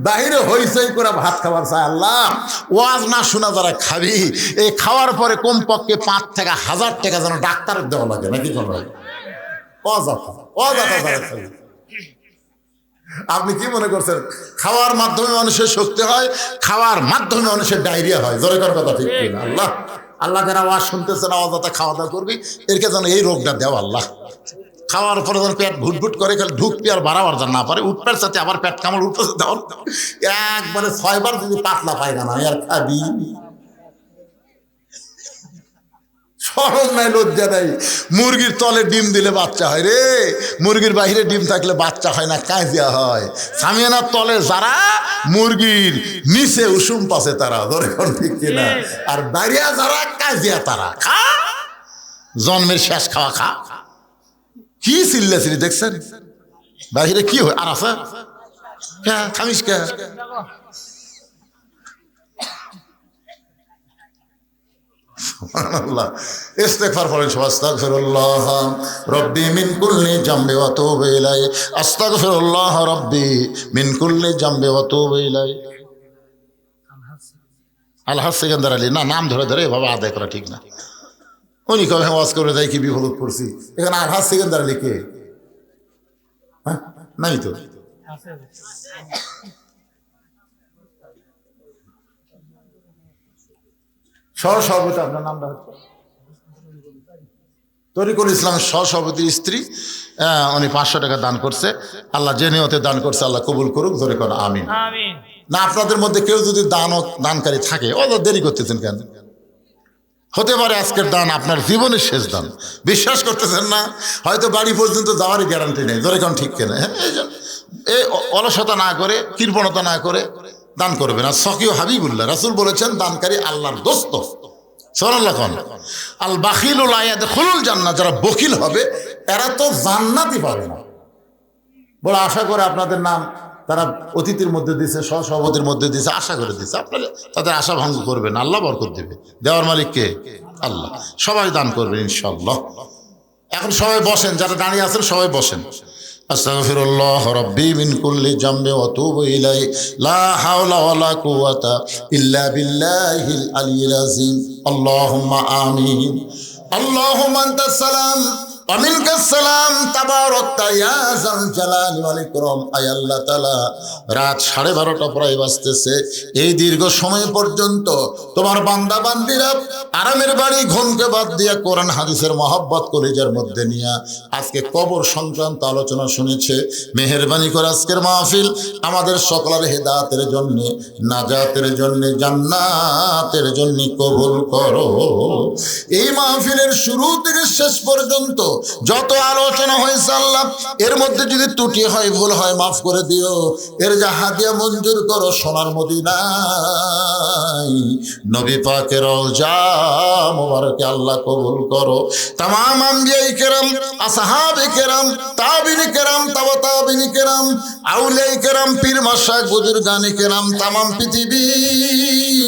বাহিরে হইচই করে ভাত খাবার চায় আল্লাহ, ওয়াজ না শোনা যারা খাবি, এই খাওয়ার পরে কমপক্ষে 5 থেকে 1000 টাকা যেন ডাক্তারের দেওয়া লাগে নাকি কোনো অযথা অযথা যারা খাবি। আপনি কি মনে করছেন খাওয়ার মাধ্যমে মানুষের শক্তি হয়, খাওয়ার মাধ্যমে মানুষের ডায়রিয়া হয়? জোরে কর কথা ঠিক কিনা? আল্লাহ আল্লাহ যারা আওয়াজ শুনতেছে না অযথা খাওয়া দাওয়া করবি, এরকে যেন এই রোগটা দেও আল্লাহ। খাওয়ার পরে যেন পেট ভুটভুট করে, খালি ঢুকবি আর বাড়াবার যেন না পারে, উঠবার সাথে আবার পেট কামড় উঠতেছে দেওয়ার একবারে 6 বার যদি পাতলা পায়খানা আর খাবি, শরম নাই লজ্জা নাই। মুরগির তলে ডিম দিলে বাচ্চা হয় রে, মুরগির বাহিরে ডিম থাকলে বাচ্চা হয় না, কাজিয়া হয়। সামিয়ানার তলে যারা, মুরগির নিচে উষুম পাশে তারা, ধরে কোন ঠিক কিনা? আর দাঁড়িয়া যারা, কাজিয়া তারা। খা, জন্মের শেষ খাওয়া খা। কি চিল্লাছিলি দেখছেন বাহিরে কি হয়? আর আছে খামিস কে? সুবহানাল্লাহ। ইস্তিগফার পড়েন সবাই। আস্তাগফিরুল্লাহ রাব্বি মিন কুল্লি জামবি ওয়া আতুবু ইলাইহি, আস্তাগফিরুল্লাহ রাব্বি মিন কুল্লি জামবি ওয়া আতুবু ইলাইহি। আলহাজ সিকান্দার আলী, না নাম ধরে ধরে এভাবে আদায় করা ঠিক না। উনি কবে ওয়াজ করে যাই কি বিপদ পড়ছি, এখানে আলহাজ সিকান্দার আলী কে? হ্যাঁ নাই তো। সহসভাপতি আপনার নামটা হচ্ছে তরিকুল ইসলামের সহসভাপতির স্ত্রী, উনি 500 টাকা দান করছে। আল্লাহ যে নিয়তে দান করছে আল্লাহ কবুল করুক, ধরে করো আমিন। না আপনাদের মধ্যে কেউ যদি দানকারী থাকে, ও দেরি করতেছেন কেন? হতে পারে আজকের দান আপনার জীবনের শেষ দান, বিশ্বাস করতেছেন না? হয়তো বাড়ি পর্যন্ত যাওয়ারই গ্যারান্টি নেই, ধরে কোন ঠিক কেনা? হ্যাঁ, এই অলসতা না করে, কৃপণতা না করে দান করবেন। আর সকিও হাবিবুল্লাহ রাসূল বলেছেন দানকারী আল্লাহর দোস্ত। সুবহানাল্লাহ। আল বাখিলু লা ইয়াদখুলুল জান্নাহ, যারা বখিল হবে এরা তো জান্নাতই পাবে না। বড় আশা করে আপনাদের নাম তারা অতিথির মধ্যে দিছে, সহসভাপতির মধ্যে দিছে, আশা করে দিছে। আপনারা তাদের আশা ভঙ্গ করবেন, আল্লাহ বরকত দেবে। দেওয়ার মালিক কে? আল্লাহ। সবাই দান করবেন ইনশাআল্লাহ। এখন সবাই বসেন, যারা দাঁড়িয়ে আছেন সবাই বসেন। আস্তাগফিরুল্লাহ রাব্বি মিন কুল্লি জামবি ওয়া আতুবু ইলাইহি, লা হাওলা ওয়ালা কুওয়াতা ইল্লা বিল্লাহিল আলিয়্যিল আযীম। আল্লাহুম্মা আমিন। আল্লাহুম্মা আনতাস সালাম ওয়া মিনকাস সালাম, তাবারাকতা ইয়া যাল জালালি ওয়াল ইকরাম। আয় আল্লাহ তাআলা, রাত 12:30 প্রায় বাজতেছে। এই দীর্ঘ সময় পর্যন্ত তোমার বান্দা বান্দীরা আরামের বাড়ি ঘুমকে বাদ দিয়া কোরআন হাদিসের মহব্বত কলিজার মধ্যে নিয়ে আজকে কবর সংক্রান্ত আলোচনা শুনেছে। মেহেরবানি করে আজকের মাহফিল আমাদের সকলের হেদায়েতের জন্য, নাজাতের জন্য, জান্নাতের জন্য কবুল করো। এই মাহফিলের শুরু থেকে শেষ পর্যন্ত যত আলোচনা হয়েছে আল্লাহ, এর মধ্যে যদি ত্রুটি হয়, ভুল হয়, মাফ করে দিও। এর যা হাদিয়া মঞ্জুর করো সোনার মদিনায় নবী পাকের রওজা মুবারকে আল্লাহ কবুল করো। তামাম আম্বিয়ায়ে কেরাম, আসহাবে কেরাম, তাবিঈনে কেরাম, তাবা তাবিঈনে কেরাম, আউলিয়ায়ে কেরাম, পীর মাশায়েখ, বুজুর্গানে কেরাম, তামাম পৃথিবীর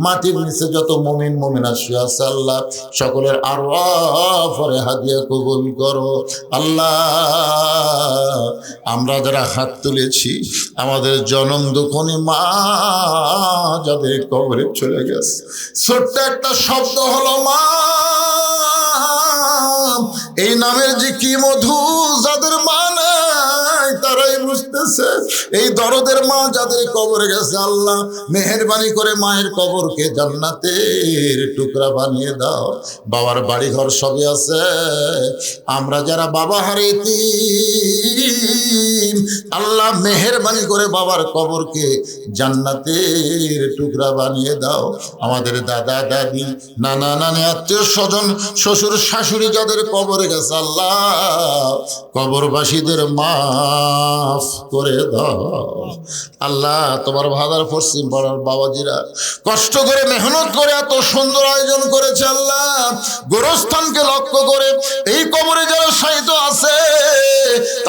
মাটির নিচে যত মুমিন মুমিনাত শুয়ে আছে আল্লাহ, সকলের আরওয়াহ পরে হাদিয়া কবুল করো। আল্লাহ, আমরা যারা হাত তুলেছি, আমাদের জনম দুঃখনী মা যাদের কবরে চলে গেছে, ছোট্ট একটা শব্দ হলো মা, এই নামের যে কি মধু, যাদের মা নাই তারাই বুঝতেছে। এই দরদের মা যাদের কবরে গেছে আল্লাহ, মেহেরবানি করে মায়ের কবরকে জান্নাতের টুকরা বানিয়ে দাও। বাবার বাড়ি ঘর সবই আছে, আমরা যারা বাবা হারাইছি আল্লাহ মেহেরবানি করে বাবার কবরকে জান্নাতের টুকরা বানিয়ে দাও। আমাদের দাদা দাদি, নানা নানি, আত্মীয় স্বজন, শ্বশুর শাশুড়ি যাদের কবরে গেছে আল্লাহ, কবরবাসীদের মাফ করে দাও। আল্লাহ, তোমার ভাদার পশ্চিম পাড়ার বাবাজিরা কষ্ট করে মেহনত করে এত সুন্দর আয়োজন করেছে আল্লাহ, গোরস্থানকে লক্ষ্য করে এই কবরে যারা শায়িত আছে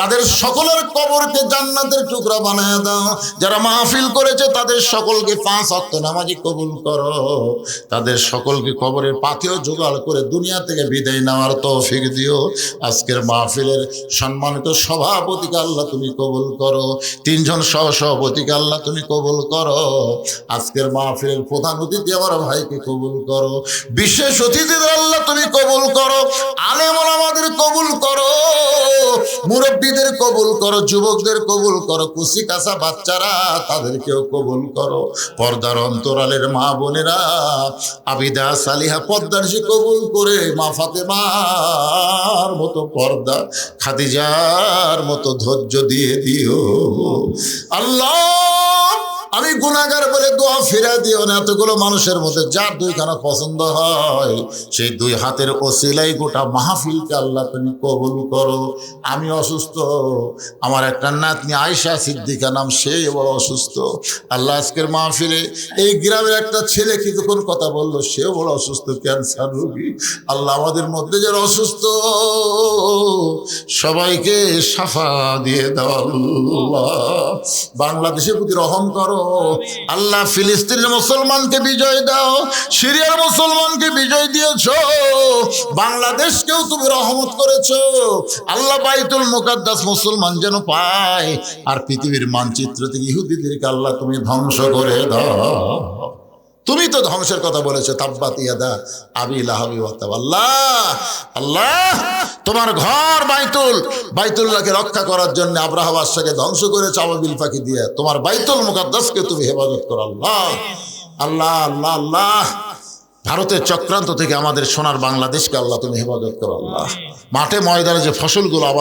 তাদের সকলের কবরকে জান্নাতের টুকরা বানায় দাও। যারা মাহফিল করেছে তাদের সকলকে 5 ওয়াক্ত নামাজি কবুল করো। তাদের সকলকে কবরের পাথেও জোগাড় করে দুনিয়া থেকে বিদায় নেওয়ার তৌফিক দিও। আজকের মাহফিলের সম্মানিত সভাপতিকে আল্লাহ তুমি কবুল করো। 3 জন সহসভাপতিকে আল্লাহ তুমি কবুল করো। আজকের মাহফিলের প্রধান অতিথি আমার ভাইকে কবুল করো। বিশেষ অতিথিদের আল্লাহ তুমি কবুল করো। আলেম ওলামাদের কবুল করো, মুরব্বীদের কবুল করো, যুবকদের কবুল করো, কুচি কাঁচা বাচ্চারা তাদেরকেও কবুল করো। পর্দার অন্তরালের মা বোনেরা আবিদা সালিহা পর্দারসি কবুল করে মা ফাতেমার মতো পর্দা, খাদিজার মতো ধৈর্য দিয়ে দিও আল্লাহ। আমি গুনাহগার বলে দোয়া ফিরা দিও না। এতগুলো মানুষের মধ্যে যার 2খানা পছন্দ হয় সেই 2 হাতের ওসিলাই গোটা মাহফিলকে আল্লাহ তুমি কবুল করো। আমি অসুস্থ, আমার একটা নাতনি আয়েশা সিদ্দিকা নাম, সেই বড় অসুস্থ। আল্লাহ আজকের মাহফিলে এই গ্রামের একটা ছেলে কিছুক্ষণ কথা বললো, সেও বড় অসুস্থ, ক্যান্সার রোগী। আল্লাহ আমাদের মধ্যে যারা অসুস্থ সবাইকে সাফা দিয়ে দাও আল্লাহ। বাংলাদেশের প্রতি রহম করো আল্লাহ। ফিলিস্তিনের মুসলমানকে বিজয় দাও, সিরিয়ার মুসলমানকে বিজয় দিয়েছো, বাংলাদেশকেও তুমি রহমত করেছো আল্লাহ। বাইতুল মুকাদ্দাস মুসলমান যেন পায়, আর পৃথিবীর মানচিত্র থেকে ইহুদিদেরকে আল্লাহ তুমি ধ্বংস করে দাও। তুমি তো ধ্বংসের কথা বলেছো, তাব্বাত ইয়াদা আবি লাহাবি ওয়া তাব। আল্লাহ আল্লাহ, তোমার ঘর বাইতুল্লাহকে রক্ষা করার জন্য আব্রাহা বাদশাকে ধ্বংস করেছে আবাবিল পাখি দিয়ে। তোমার বাইতুল মুকাদ্দাসকে তুমি হেফাজত করো আল্লাহ। আল্লাহ আল্লাহ আল্লাহ, ভারতের চক্রান্ত থেকে আমাদের সোনার বাংলাদেশকে আল্লাহ তুমি হেফাজত করো আল্লাহ। মাঠে ময়দানে যে ফসলগুলো আবাদ